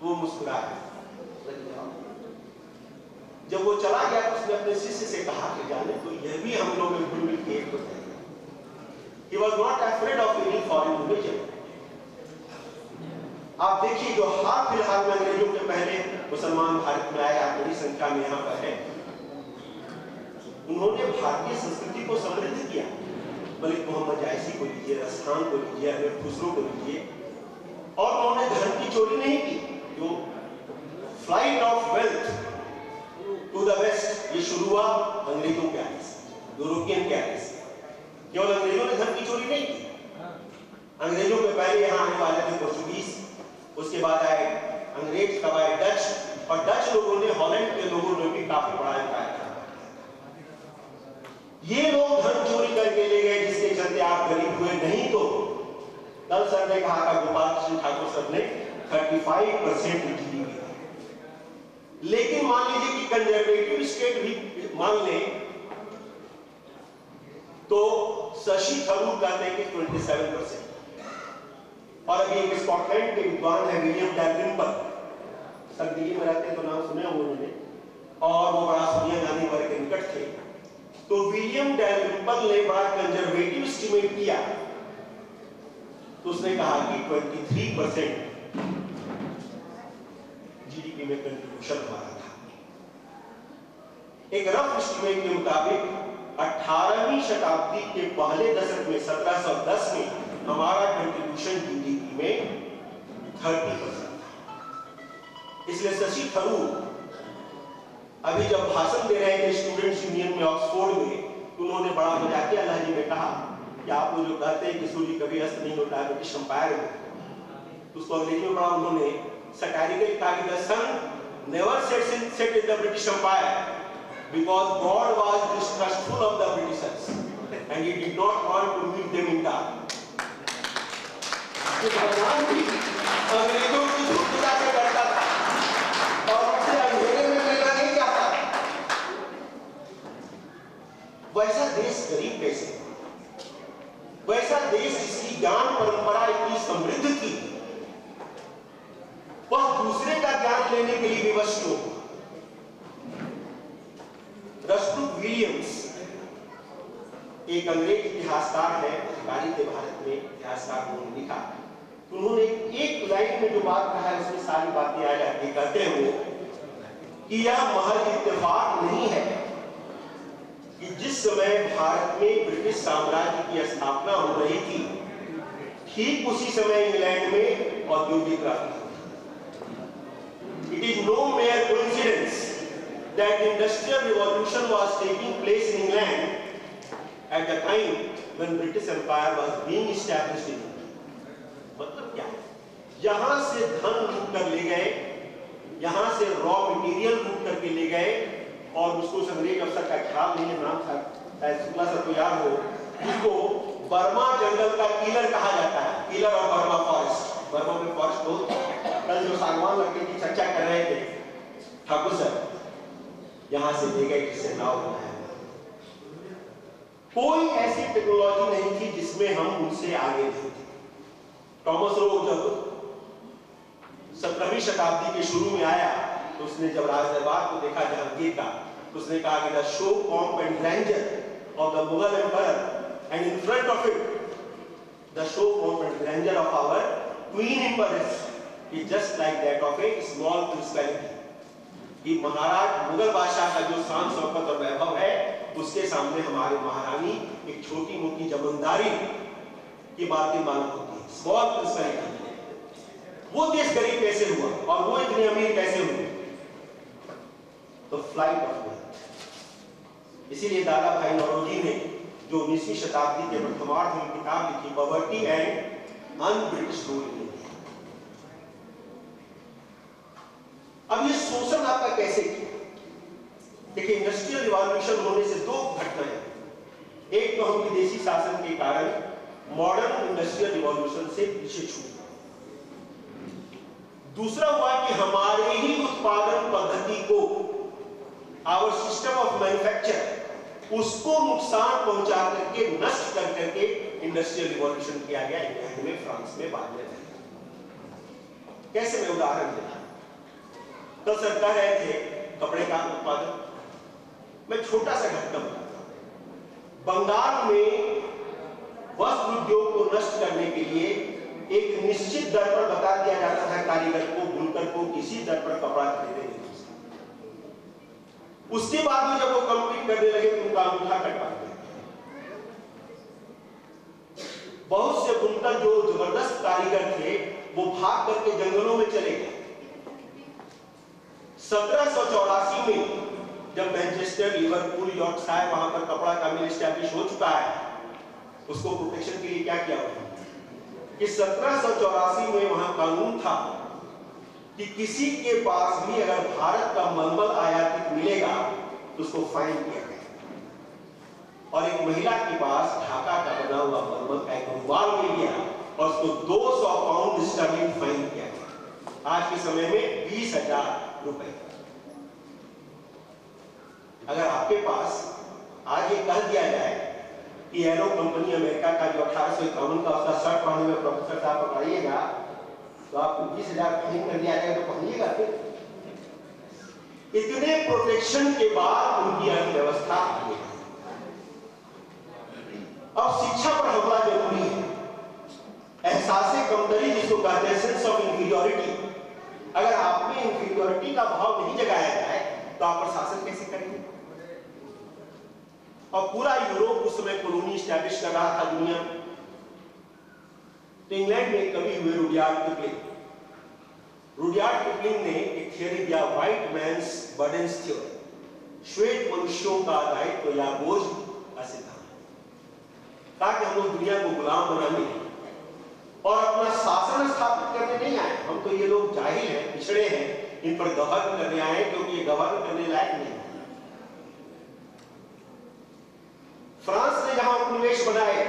[SPEAKER 4] वो मुस्कुराया। जब वो चला गया तो उसने अपने शिष्य से कहा कि जाने तो यह भी हम लोग में घुल मिल के एक होते हैं। He was not afraid of any foreign invasion. आप देखिए जो हाल फिलहाल में अंग्रेजों के पहले मुसलमान भारत में आए, आप बड़ी संख्या में यहाँ पर है, उन्होंने भारतीय संस्कृति को समृद्ध किया। मलिक मोहम्मद जायसी को लीजिए, रसखान को लीजिए, अमीर खुसरो को लीजिए, और उन्होंने धन की चोरी नहीं की। जो flight of wealth to the west ये शुरू हुआ अंग्रेजों के आने से, यूरोपियन के आने से। केवल अंग्रेजों ने धन की चोरी नहीं की, अंग्रेजों के पहले यहाँ आने वाले थे पोर्चुगीज, उसके बाद आए अंग्रेज, तब आए डच, और डच लोगों ने, हॉलैंड के लोगों ने भी काफी बड़ा एम्पायर था। ये लोग धन चोरी करके ले गए, जिसके चलते आप गरीब हुए। नहीं तो कल सर ने कहा था, गोपाल कृष्ण ठाकुर सर ने 35% जीडीपी, लेकिन मान लीजिए कि कंजर्वेटिव स्टेट भी मान लें तो शशि थरूर कहते हैं कि 27%। और अभी एक स्कॉटलैंड के विद्वान है विलियम डैलिम्बल, सर दिल्ली में रहते हैं तो नाम सुने होंगे उन्होंने, और वो बड़ा सोनिया गांधी वर्ग के निकट थे। तो विलियम डैलिम्बल ने बड़ा कंजर्वेटिव एस्टीमेट किया, तो उसने कहा कि 23% जीडीपी में कंट्रीब्यूशन हमारा था। एक रफ एस्टीमेट के मुताबिक 18वीं शताब्दी के पहले दशक में 1710 में हमारा कंट्रीब्यूशन जीडीपी में 30% था। इसलिए शशि थरूर अभी जब भाषण दे रहे थे स्टूडेंट्स यूनियन में ऑक्सफोर्ड में, तो उन्होंने बड़ा मजाकिया लहजे में कहा कि आप लोग जो कहते हैं कि सूर्य कभी अस्त नहीं होता है ब्रिटिश एम्पायर में, तो उसको अंग्रेजी में बड़ा उन्होंने सटायरिकल कहा कि the sun never set in the British Empire because God was distrustful of the Britishers and he did not want to meet them in dark. तो भगवान भी अंग्रेजों की धूर्तता से डरता था और उसे अंधेरे में मिलना नहीं चाहता। वैसा देश गरीब कैसे, वैसा देश जिसकी ज्ञान परंपरा इतनी समृद्ध थी, वह दूसरे का ज्ञान लेने के लिए विवश क्यों? रस्टुक विलियम्स एक अंग्रेज इतिहासकार है, अधिकारी थे भारत में, इतिहासकार उन्होंने लिखा। उन्होंने एक लाइन में जो बात कहा है उसमें सारी बातें आ जाती। कहते हैं वो कि यह महज इत्तेफाक नहीं है कि जिस समय भारत में ब्रिटिश साम्राज्य की स्थापना हो रही थी, ठीक उसी समय इंग्लैंड में औद्योगिक क्रांति हुई। It is no mere coincidence that the industrial revolution was taking place in England at the time when British Empire was being established in England. मतलब क्या है? यहाँ से धन लूट कर ले गए, यहाँ से रॉ मटेरियल लूट करके ले गए, और उसको उस अंग्रेज अफसर का ख्याल नहीं है, नाम था शुक्ला सर को याद हो, उसको बर्मा जंगल का किलर कहा जाता है, killer of Burma forest. Burma में फॉरेस्ट बहुत, कल जो सागवान लकड़ी की चर्चा कर रहे थे ठाकुर सर, यहां से ले गए, जिससे नाव बनाया। कोई ऐसी टेक्नोलॉजी नहीं थी जिसमें हम उनसे आगे थे। टॉमस रो जब 17वीं शताब्दी के शुरू में आया, तो उसने जब राज दरबार को देखा जहांगीर का, तो उसने कहा कि the show pomp and grandeur of the Mughal Empire and in front of it the show pomp and grandeur of our Queen Empress is just like that of a small principality। कि महाराज मुगल बादशाह का जो शान शौकत और वैभव है, उसके सामने हमारे महारानी एक छोटी मोटी जमींदारी की बातें मालूम होती है, स्मॉल प्रिंसिपलिटी। वो देश गरीब कैसे हुआ और वो इतने अमीर कैसे हुए? तो फ्लाइट ऑफ वेल्थ। इसीलिए दादा भाई नौरोजी ने जो 19वीं शताब्दी के प्रथमार्ध में किताब लिखी, poverty and un-British rule in India. अब ये शोषण आपका कैसे किया? देखिए, इंडस्ट्रियल रिवॉल्यूशन होने से दो घटनाएं, एक तो हम विदेशी शासन के कारण मॉडर्न इंडस्ट्रियल रिवॉल्यूशन से पीछे छूट, दूसरा हुआ कि हमारे ही उत्पादन पद्धति को, आवर सिस्टम ऑफ मैन्युफैक्चर, उसको नुकसान पहुंचा करके, नष्ट कर करके इंडस्ट्रियल रिवॉल्यूशन किया गया इंग्लैंड में, फ्रांस में, बाद में। कैसे? मैं उदाहरण देता हूं। तो सर कह रहे थे कपड़े का उत्पादन, मैं छोटा सा घटना बताता हूं। बंगाल में वस्त्र उद्योग को नष्ट करने के लिए एक निश्चित दर पर बता दिया जाता था कारीगर को, बुनकर को, किसी दर पर कपड़ा खरीदे। उसके बाद में जब वो कंपीट करने लगे तो उनका अंगूठा कटवा दिया। बहुत से बुनकर जो जबरदस्त कारीगर थे वो भाग करके जंगलों में चले गए। 1784 में जब मैनचेस्टर, लिवरपूल, यॉर्कशायर, वहां पर कपड़ा का मिल एस्टैब्लिश हो चुका है, उसको प्रोटेक्शन के लिए क्या किया? कि 1784 में वहां कानून था कि किसी के पास भी अगर भारत का मलमल आयातित मिलेगा तो उसको फाइन किया गया, और एक महिला के पास ढाका का बना हुआ मलमल का एक रुमाल मिल गया और उसको 200 पाउंड स्टर्लिंग फाइन किया गया, आज के समय में 20,000 रुपए। अगर आपके पास आज ये कह दिया जाए कि एरो कंपनी अमेरिका का जो 1851 का उसका शर्ट पहने हुए प्रोफेसर साहब पकड़ाइएगा तो आपको 20,000 फाइन कर दिया जाएगा, तो पहनिएगा फिर? इतने प्रोटेक्शन के बाद उनकी अर्थव्यवस्था आगे है। अब शिक्षा पर हमला जरूरी है। एहसासे कमतरी जिसको कहते हैं, सेंस ऑफ इंफीरियरिटी, अगर आप में इंफीरियरिटी का भाव नहीं जगाया जाए तो आप प्रशासन कैसे करेंगे? और पूरा यूरोप उस समय कॉलोनी स्टैब्लिश कर रहा था दुनिया में। तो इंग्लैंड में कवि हुए रुडयार्ड किपलिंग ने एक थियरी दिया, व्हाइट मैन्स बर्डन्स थ्योरी, श्वेत मनुष्यों का दायित्व या बोझ का सिद्धांत, ताकि हम लोग दुनिया को गुलाम बनाने और अपना शासन स्थापित करने नहीं आए। हम तो ये लोग जाहिल हैं, पिछड़े हैं, इन पर गवर्न करने आए, क्योंकि ये गवर्न करने लायक नहीं है। फ्रांस ने जहां उपनिवेश बनाए,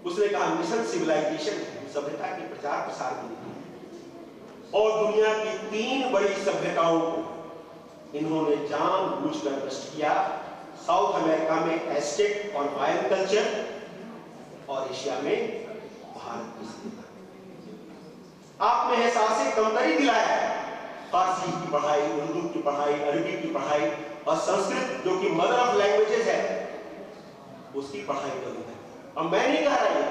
[SPEAKER 4] उसने कहा मिशन सिविलाइजेशन है, सभ्यता के प्रचार प्रसार के लिए, और दुनिया की 3 बड़ी सभ्यताओं को इन्होंने जानबूझकर नष्ट किया। साउथ अमेरिका में एस्टेक और मायन कल्चर, और एशिया में भारत की सभ्यता। आपने एहसासे कमतरी दिलाया, फारसी की पढ़ाई, उर्दू की पढ़ाई, अरबी की पढ़ाई और संस्कृत जो कि मदर ऑफ लैंग्वेजेस है उसकी पढ़ाई करी है। अब मैं नहीं कह रहा हूं,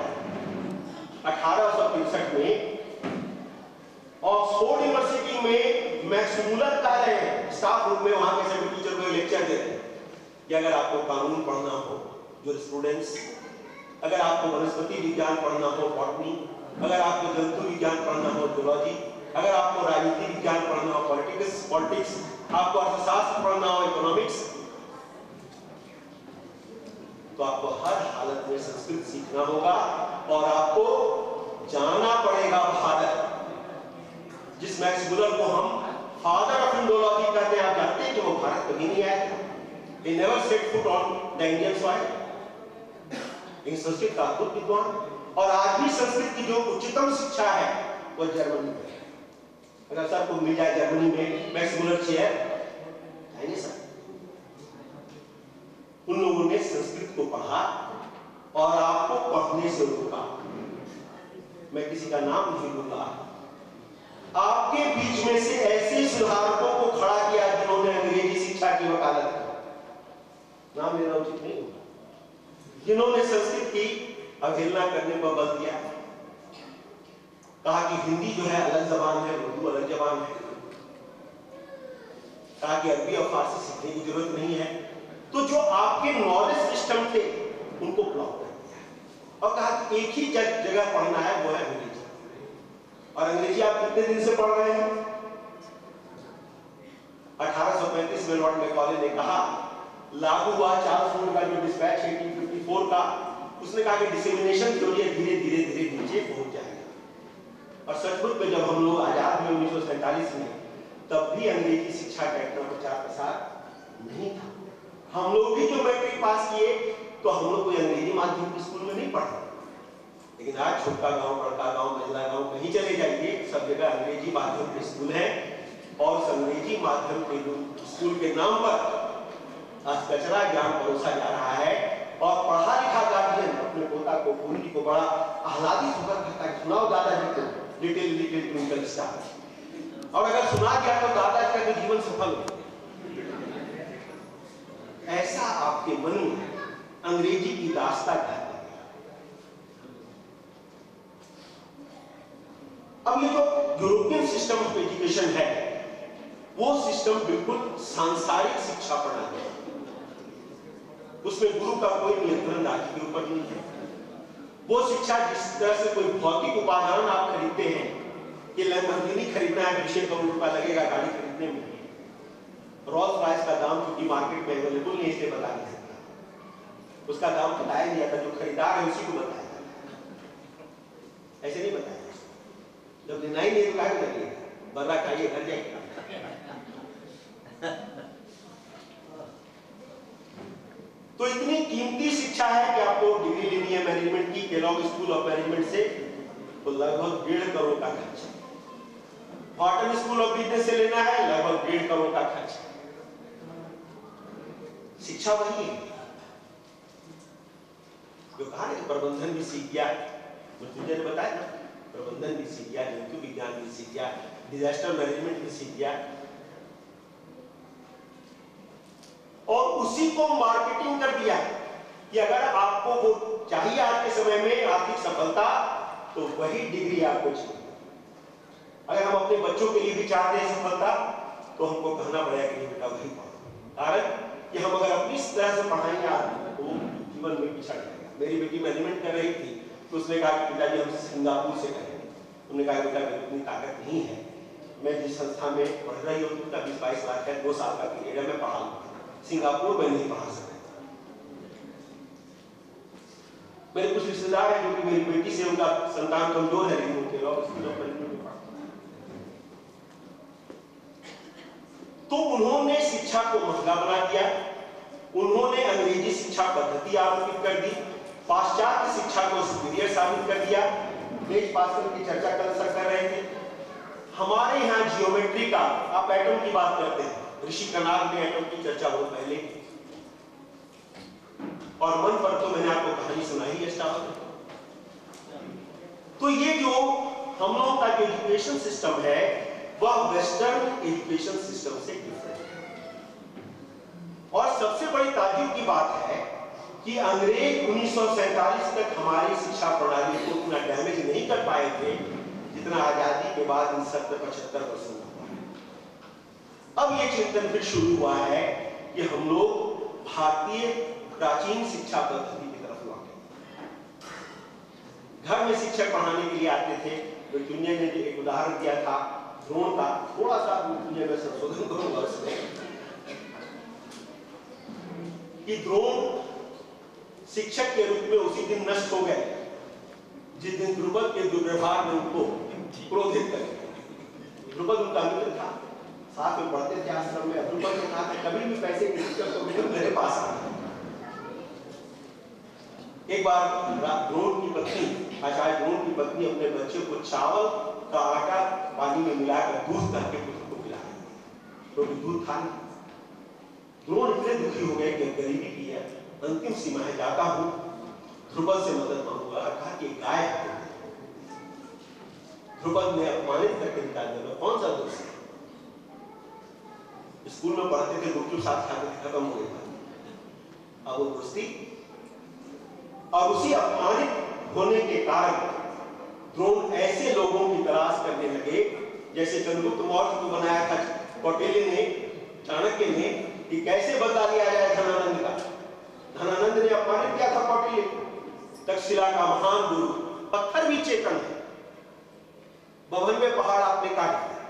[SPEAKER 4] 1863 में ऑक्सफोर्ड यूनिवर्सिटी में मैक्स मूलर कह रहे हैं, स्टाफ रूम में वहां के सभी टीचर को लेक्चर दे रहे हैं कि अगर आपको कानून पढ़ना हो, जो स्टूडेंट्स, अगर आपको वनस्पति विज्ञान पढ़ना हो, बॉटनी, अगर आपको जंतु विज्ञान पढ़ना हो, जूलॉजी, अगर आपको राजनीति विज्ञान पढ़ना हो, पॉलिटिक्स, आपको अर्थशास्त्र पढ़ना हो, इकोनॉमिक्स, तो आपको हर हालत में संस्कृत सीखना होगा और आपको जाना पड़ेगा भारत। जिस मैक्स मूलर को हम फादर ऑफ इंडोलॉजी कहते हैं, आप जानते हैं कि वो भारत कभी नहीं आया था। He never set foot on the Indian soil. लेकिन संस्कृत का अद्भुत विद्वान, और आज भी संस्कृत की जो उच्चतम शिक्षा है वो जर्मनी में है। अगर सबको मिल जाए जर्मनी में मैक्स मूलर चेयर, नहीं सर। उन लोगों ने संस्कृत को पढ़ा और आपको पढ़ने से रोका। मैं किसी का नाम नहीं लूंगा। आपके बीच में से ऐसे सुधारकों को खड़ा किया जिन्होंने अंग्रेजी शिक्षा की वकालत की, नाम लेना उचित नहीं होगा, जिन्होंने संस्कृत की अवहेलना करने पर बल दिया, कहा कि हिंदी जो है अलग जबान है, उर्दू अलग जबान है, कहा कि अरबी और फारसी सीखने की जरूरत नहीं है। तो जो आपके नॉलेज सिस्टम थे उनको ब्लॉक कर दिया और कहा कि एक ही जगह पढ़ना है, वो है अंग्रेजी। और अंग्रेजी आप कितने दिन से पढ़ रहे हैं? 1835 में लॉर्ड मैकॉले ने कहा, लागू हुआ चार्ल्स फूड का जो डिस्पैच 1854 का, उसने कहा कि डिसेमिनेशन थ्योरी धीरे धीरे नीचे पहुंच जाएगा। और सचमुच में जब हम लोग आजाद हुए 1947 में, तब भी अंग्रेजी शिक्षा का इतना प्रचार प्रसार नहीं था। हम लोग भी जो मैट्रिक पास किए तो हम लोग कोई अंग्रेजी माध्यम के स्कूल में नहीं पढ़े, लेकिन आज छोटा गांव, बड़का गांव, मझला गांव कहीं चले जाइए, सब जगह अंग्रेजी माध्यम के स्कूल हैं। और उस अंग्रेजी माध्यम के स्कूल के नाम पर आज कचरा ज्ञान परोसा जा रहा है। और पढ़ा लिखा गार्जियन अपने पोता को, पोती को बड़ा आह्लादित होकर कहता है, सुनाओ दादाजी को लिटिल लिटिल ट्विंकल स्टार, और अगर सुना गया तो दादाजी का तो जीवन सफल हो। ऐसा आपके मन में अंग्रेजी की दास्तां है। अब ये जो यूरोपियन सिस्टम ऑफ एजुकेशन है, वो सिस्टम बिल्कुल सांसारिक शिक्षा प्रणाली है। उसमें गुरु का कोई नियंत्रण राज्य के ऊपर नहीं है। वो शिक्षा जिस तरह से कोई भौतिक उपादान आप खरीदते हैं, कि लैम्बोर्गिनी खरीदना है 20 करोड़ रुपया लगेगा गाड़ी खरीदने में, रोल्स रॉयस का दाम क्योंकि मार्केट में अवेलेबल नहीं, इसलिए बता नहीं सकता, उसका दाम बताया नहीं जाता, जो खरीदार है उसी को बताया जाता है। ऐसे नहीं बताया। जब लेना ही नहीं तो क्या करिए, बर्रा खाइए घर जाइए। तो इतनी कीमती शिक्षा है कि आपको डिग्री लेनी है मैनेजमेंट की केलॉग स्कूल ऑफ मैनेजमेंट से, तो लगभग 1.5 करोड़ का खर्च है। वॉर्टन स्कूल ऑफ बिजनेस से लेना है, लगभग 1.5 करोड़ का खर्च है। शिक्षा वही है जो कहा ना, प्रबंधन भी सीख गया, मृत्युंजय ने बताया ना, प्रबंधन भी सीख गया, जंतु विज्ञान भी सीख गया, डिजास्टर मैनेजमेंट भी सीख गया, और उसी को मार्केटिंग कर दिया कि अगर आपको वो चाहिए आज के समय में आर्थिक सफलता, तो वही डिग्री आपको चाहिए। अगर हम अपने बच्चों के लिए भी चाहते हैं सफलता, तो हमको कहना पड़ेगा कि बेटा वही पढ़ो। कारण कि हम अगर अपनी तरह से पढ़ाएंगे आदमी को, जीवन में पिछड़ जाएगा। मेरी बेटी मैनेजमेंट कर रही थी, तो उसने कहा कि पिताजी हम सिंगापुर से करेंगे। उन्होंने कहा बेटा मेरी इतनी ताकत नहीं है, मैं जिस संस्था में पढ़ रही हूँ उसका 20-22 लाख है, 2 साल का पीरियड है, मैं पढ़ा लूंगा, सिंगापुर में नहीं पढ़ा सकता। मेरे कुछ रिश्तेदार हैं जो कि मेरी बेटी से उनका संतान कमजोर है, लेकिन उनके लोग स्कूल ऑफ मैनेजमेंट में पढ़ते। तो उन्होंने शिक्षा को महंगा बना दिया, उन्होंने अंग्रेजी शिक्षा पद्धति आरोपित कर दी, पाश्चात्य शिक्षा को सुपीरियर साबित कर दिया। देश पास्कल की चर्चा कल सर कर रहे थे। हमारे यहाँ जियोमेट्री का, आप एटम की बात करते हैं, ऋषि कनाद ने एटम की चर्चा बहुत पहले की, और मन पर तो मैंने आपको कहानी सुनाई है स्टाफ। तो ये जो हम लोगों का जो एजुकेशन सिस्टम है, वह वेस्टर्न एजुकेशन सिस्टम से डिफरेंट है। और सबसे बड़ी ताज्जुब की बात है कि अंग्रेज 1947 तक हमारी शिक्षा प्रणाली को उतना डैमेज नहीं कर पाए थे जितना आजादी के बाद इन 70-75 वर्षों में हुआ। अब ये चिंतन फिर शुरू हुआ है कि हम लोग भारतीय प्राचीन शिक्षा पद्धति की तरफ लौटे। घर में शिक्षक पढ़ाने के लिए आते थे। मृत्युंजय ने एक उदाहरण दिया था ड्रोन का, थोड़ा सा मृत्युंजय में संशोधन करूंगा उसमें, कि ड्रोन शिक्षक के रूप में उसी दिन नष्ट हो गए जिस दिन ध्रुपद के दुर्व्यवहार ने उनको क्रोधित कर दिया। ध्रुपद उनका मित्र था, साथ में पढ़ते थे आश्रम में। ध्रुपद ने कहा कि कभी भी पैसे की दिक्कत हो तो मेरे पास आ। एक बार ड्रोन की पत्नी, आचार्य ड्रोन की पत्नी अपने बच्चे को चावल का आटा पानी में मिलाकर दूध करके पुत्र को पिला रही थी, क्योंकि दूध था नहीं। ड्रोन इतने दुखी हो गए कि गरीबी की है, अंतिम सीमा है, जाता हूं ध्रुपद से मदद मांगूंगा। कहा कि गाय है। ध्रुपद ने अपमानित करके निकाल दिया, कौन सा दोष है? स्कूल में पढ़ते थे, गुपचुप साथ खाते थे, खत्म हो गया। अब वो दोस्ती, और उसी अपमानित होने के कारण ड्रोन ऐसे लोगों की तलाश करने लगे, जैसे चंद्रगुप्त मौर्य को बनाया था कौटिल्य ने, चाणक्य ने, कि कैसे बदला लिया जाए धनानंद का। धनानंद ने अपमानित किया था कौटिल्य, तक्षशिला का महान गुरु। पत्थर भी चेतन है। 92 पहाड़ आपने काट दिया।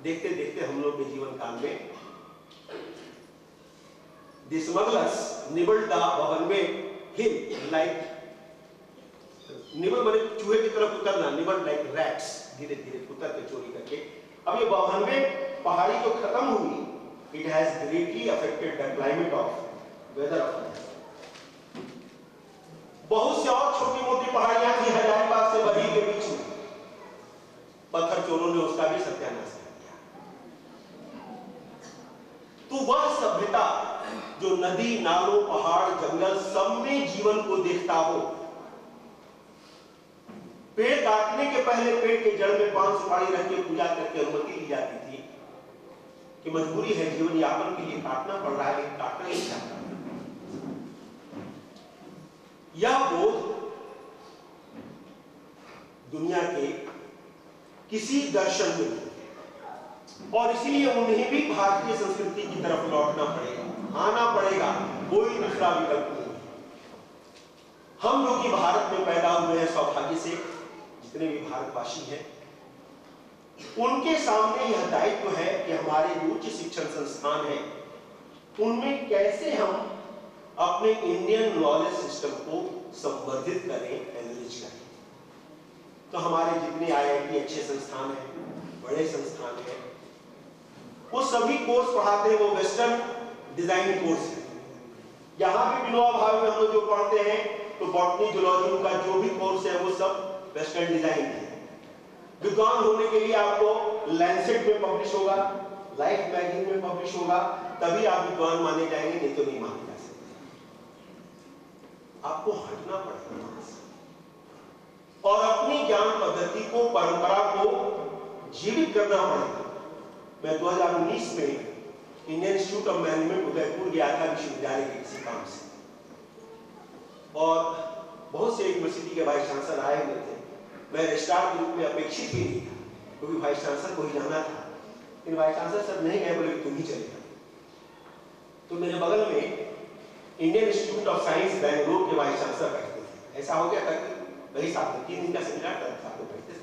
[SPEAKER 4] देखते देखते हम लोग के जीवन काल में the smugglers nibbled the 92 hill like nibble बने चूहे की तरफ उतरना, निबल लाइक रैट्स, धीरे धीरे उतर के चोरी करके। अब ये 92 पहाड़ी जो खत्म हुई, it has greatly affected the climate of weather of India. बहुत से और छोटी मोटी पहाड़ियां थी हजारीबाग से बरी के बीच में, पत्थर चोरों ने उसका भी सत्यानाश कर दिया। तो वह सभ्यता जो नदी, नालों, पहाड़, जंगल सब में जीवन को देखता हो, पेड़ काटने के पहले पेड़ के जड़ में 5 सुपारी रख के पूजा करके अनुमति ली जाती थी कि मजबूरी है, जीवन यापन के लिए काटना पड़ रहा है, लेकिन काटना नहीं चाहता। यह बोध दुनिया के किसी दर्शन में नहीं, और इसलिए उन्हें भी भारतीय संस्कृति की तरफ लौटना पड़ेगा, आना पड़ेगा, कोई दूसरा विकल्प नहीं है। हम जो कि भारत में पैदा हुए हैं सौभाग्य से, जितने भी भारतवासी हैं, उनके सामने यह दायित्व है कि हमारे जो उच्च शिक्षण संस्थान हैं, उनमें कैसे हम अपने इंडियन नॉलेज सिस्टम को संवर्धित करें, एनरिच करें। तो हमारे जितने IIT अच्छे संस्थान हैं, बड़े संस्थान हैं, वो सभी कोर्स पढ़ाते हैं वो वेस्टर्न डिजाइनिंग कोर्स है। यहाँ भी विनोबा भावे में हम लोग जो पढ़ते हैं तो बॉटनी जूलॉजी उनका जो भी कोर्स है वो सब वेस्टर्न डिजाइन है। विद्वान होने के लिए आपको लैंसेट में पब्लिश होगा, लाइफ मैगजीन में पब्लिश होगा, तभी आप विद्वान माने जाएंगे, नहीं तो नहीं माने जा सकते। आपको हटना पड़ेगा और अपनी ज्ञान पद्धति को, परंपरा को जीवित करना पड़ेगा। मैं 2019 में Indian institute of management Udaipur गया था विश्वविद्यालय के किसी काम से, और बहुत से यूनिवर्सिटी के वाइस चांसलर आए हुए थे। मैं रजिस्ट्रार के रूप में अपेक्षित ही नहीं था, क्योंकि वाइस चांसलर को ही जाना था, लेकिन वाइस चांसलर सब नहीं गए, बोले तुम ही चलेगा। तो मेरे बगल में Indian institute of science Bangalore के वाइस चांसलर बैठते थे। ऐसा हो गया था कि वही साथ में 3 दिन का सेमिनार साथ में बैठते थे,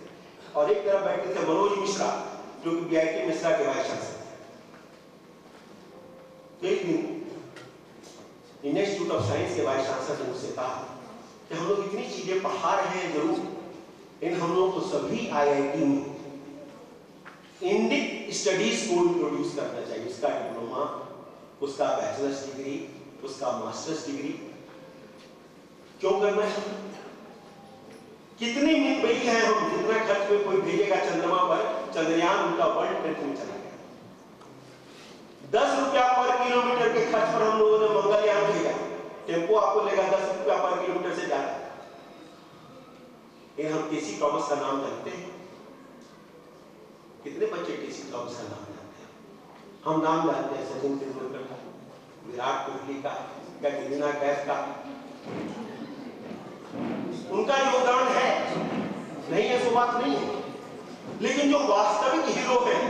[SPEAKER 4] और एक तरफ बैठते थे मनोज मिश्रा जो कि BIT मिश्रा के वाइस चांसलर थे। तो एक दिन इंडियन इंस्टीट्यूट ऑफ साइंस के वाइस चांसलर ने मुझसे कहा कि हम लोग इतनी चीजें पढ़ा रहे हैं जरूर, लेकिन हम लोग को सभी IIT में इंडिक स्टडीज को इंट्रोड्यूस करना चाहिए। उसका डिप्लोमा, उसका बैचलर्स डिग्री, उसका मास्टर्स डिग्री क्यों करना है? कितनी मितव्ययी है हम, जितना खर्च में कोई भेजेगा चंद्रमा पर, चंद्रयान उनका वर्ल्ड ट्रेड में चला गया। 10 रुपया पर किलोमीटर के खर्च पर हम लोगों ने मंगलयान भेजा। टेम्पो आपको लेगा 10 रुपया पर किलोमीटर से ज्यादा। हम टीसी थॉमस का नाम जानते हैं? कितने बच्चे टीसी थॉमस का नाम जानते हैं? हम नाम जानते हैं सचिन तेंदुलकर का, विराट कोहली का, कैटरीना कैफ का। उनका योगदान है, नहीं है, सो बात नहीं है, लेकिन जो वास्तविक हीरो हैं,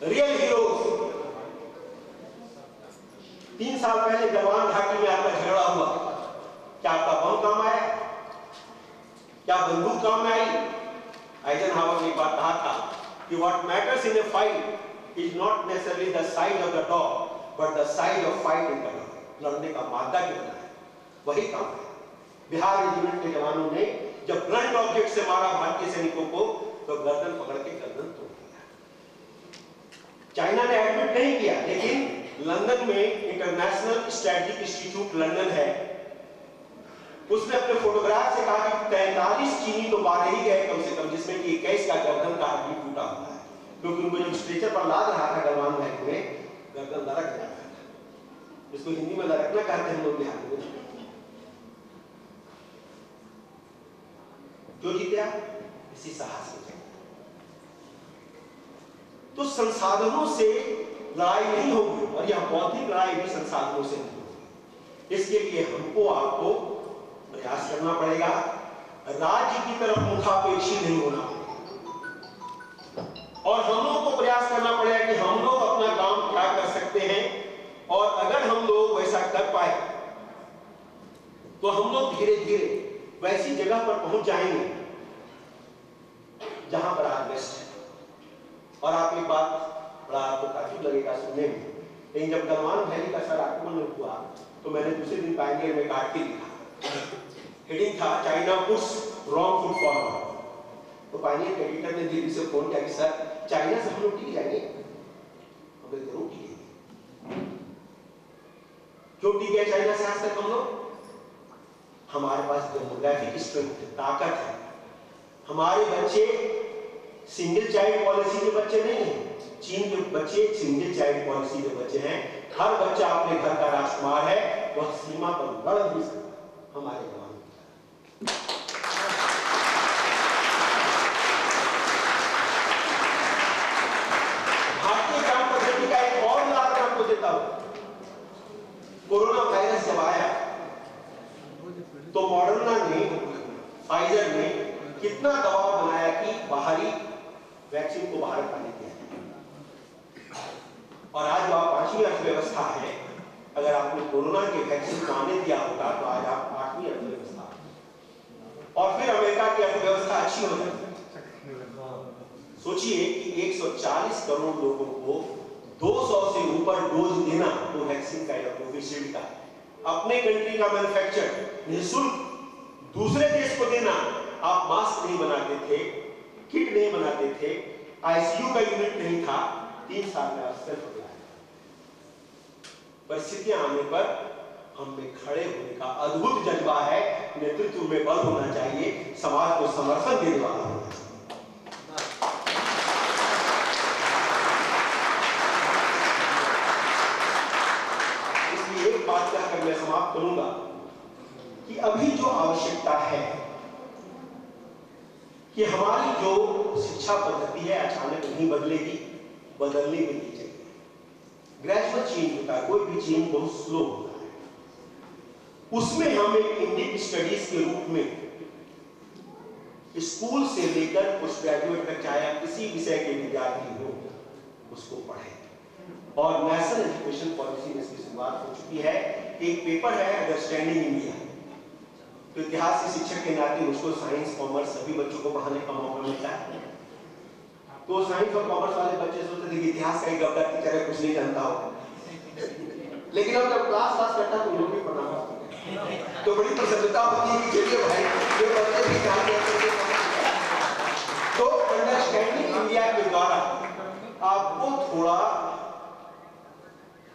[SPEAKER 4] रियल हीरो, 3 साल पहले गलवान घाटी में आपका झगड़ा हुआ, क्या आपका बम काम आया? क्या बंदूक काम में आई? आइजनहावर ने एक बात कहा था कि what matters in a fight is not necessarily the size of the dog, but the size of fight in the dog. लड़ने का मादा कितना है, वही काम है। बिहार रेजिमेंट के जवानों ने जब ब्लंट ऑब्जेक्ट से मारा भारतीय सैनिकों को, तो गर्दन पकड़ के गर्दन तोड़ दिया। चाइना ने एडमिट नहीं किया, लेकिन लंदन में इंटरनेशनल स्ट्रेटेजिक इंस्टीट्यूट लंदन है, उसने अपने फोटोग्राफ से कहा कि 43 चीनी तो मारे ही गए कम से कम, जिसमें कि 21 का गर्दन का हड्डी टूटा हुआ है, क्योंकि उनको जब स्ट्रेचर पर लाद रहा था गलवान घाटी में, गर्दन लड़क जा रहा था। इसको हिंदी में लड़कना कहते हैं हम लोग बिहार में। जो जीता इसी साहस में। तो संसाधनों से लड़ाई नहीं होगी, और यह बौद्धिक लड़ाई भी संसाधनों से नहीं होगी। इसके लिए हमको आपको प्रयास करना पड़ेगा, राज्य की तरफ मुखापेक्षी नहीं होना पड़ेगा, और हम लोग को प्रयास करना पड़ेगा कि हम लोग अपना काम क्या कर सकते हैं, और अगर हम लोग वैसा कर पाए तो हम लोग धीरे धीरे वैसी जगह पर पहुंच जाएंगे जहां पर आज बेस्ट है। और आप एक बात बड़ा आपको ताजुब लगेगा सुनने में, लेकिन जब गलवान वैली का सर आक्रमण हुआ तो मैंने दूसरे दिन पायनियर में एक आर्टिकल लिखा, हेडिंग था China puts wrong foot forward. तो पायनियर के एडिटर ने दिल्ली से फोन किया कि सर चाइना से हम लोग टिक जाएंगे। हमने जरूर टिकेंगे। क्यों टिक गए चाइना से आज तक हम लोग? हमारे पास डेमोग्राफिक स्ट्रेंथ, ताकत है। हमारे बच्चे सिंगल चाइल्ड पॉलिसी के बच्चे नहीं हैं। चीन के बच्चे सिंगल चाइल्ड पॉलिसी के बच्चे हैं। हर बच्चा अपने घर का राजकुमार है, वह सीमा पर लड़ भी सकता। हमारे जवान भारतीय काम पद्धति का एक और उदाहरण आपको देता हूं। कोरोना वायरस जब आया तो मॉडर्ना ने, फाइजर ने कितना दबाव बनाया कि बाहरी वैक्सीन को बाहर पाने दिया। और आज जो आप 5वीं अर्थव्यवस्था है, अगर आपने कोरोना के वैक्सीन को आने दिया होगा तो आज आप 8वीं अर्थव्यवस्था, और फिर अमेरिका की अर्थव्यवस्था अच्छी हो जाती। सोचिए कि 140 करोड़ लोगों को 200 से ऊपर डोज देना कोवैक्सीन का या कोविशील्ड का, अपने कंट्री का मैन्युफैक्चर निःशुल्क दूसरे देश को देना, आप मास्क नहीं बनाते थे, किट नहीं बनाते थे, आईसीयू का यूनिट नहीं था, 3 साल में आप सेल्फ रिलायंस। परिस्थितियां आने पर हम में खड़े होने का अद्भुत जज्बा है। नेतृत्व में बल होना चाहिए, समाज को समर्थन देने वाला होना चाहिए। इसलिए एक बात कहकर मैं समाप्त करूंगा कि अभी जो आवश्यकता है कि हमारी जो शिक्षा पद्धति है अचानक नहीं बदलेगी, बदलने भी नहीं चाहिए। ग्रेजुअल चेंज होता है, कोई भी चेंज बहुत स्लो होता है। उसमें हम एक इंडियन स्टडीज के रूप में स्कूल से लेकर पोस्ट ग्रेजुएट तक, चाहे आप किसी विषय के विद्यार्थी हो, उसको पढ़ें। और नेशनल एजुकेशन पॉलिसी में इसकी शुरुआत हो चुकी है। एक पेपर है अंडरस्टैंडिंग इंडिया, तो इतिहास के शिक्षक के नाते मुझको साइंस कॉमर्स सभी बच्चों को पढ़ाने का मौका मिलता है। तो साइंस और कॉमर्स वाले बच्चे सोचते थे कि इतिहास का एक गब्बर की तरह कुछ नहीं जानता हो, लेकिन अब जब क्लास करता है तो लोग भी पढ़ा तो बड़ी प्रसन्नता होती है कि चलिए भाई ये बच्चे भी जानते हैं। तो अंडरस्टैंडिंग इंडिया के द्वारा आपको थोड़ा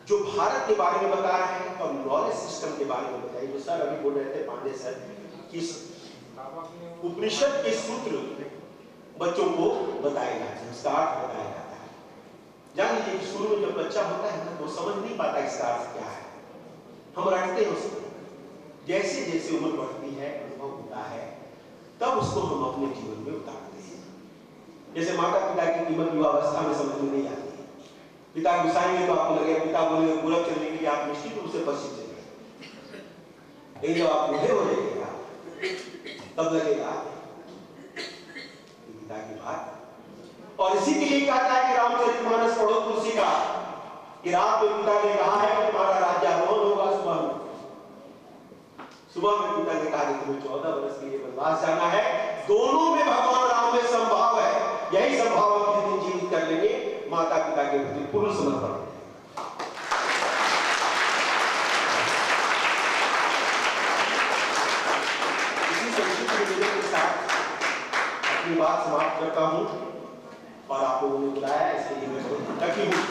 [SPEAKER 4] जो भारत के बारे में बता रहे हैं और नॉलेज सिस्टम के बारे में बताइए। जो सर अभी बोल रहे थे पांडे सर कि उपनिषद के सूत्र बच्चों को बताए जाते हैं, इसका अर्थ बताया जाता है। जान लीजिए शुरू में जब बच्चा होता है ना तो समझ नहीं पाता इसका अर्थ क्या है, हम रटते हैं उसको। जैसे जैसे उम्र बढ़ती है, अनुभव होता है, तब उसको हम अपने जीवन में उतारते हैं। जैसे माता पिता की कीमत युवावस्था में समझ में नहीं आती। पिता गुस्साएंगे तो आपको लगेगा, पिता बोलेंगे पूरब चलने के लिए आप निश्चित रूप से पश्चिम चलेंगे, लेकिन जब आप बूढ़े हो जाएगा तब लगेगा पिता की बात। और इसी के लिए कहता है कि रामचरितमानस पढ़ो तुलसी का, कि रात में पिता ने कहा है कि तुम्हारा राज्यारोहण होगा सुबह में। सुबह में पिता ने कहा कि तुम्हें 14 वर्ष के लिए वनवास जाना है। दोनों में भगवान राम में संभाव है। यही संभाव हम जिस दिन जीवित कर लेंगे, माता पिता के प्रति पूर्ण समर्पण। इसी संक्षिप्त निवेदन के साथ अपनी बात समाप्त करता हूं। और आप लोगों ने बुलाया इसके लिए मैं बहुत कृतज्ञ हूं।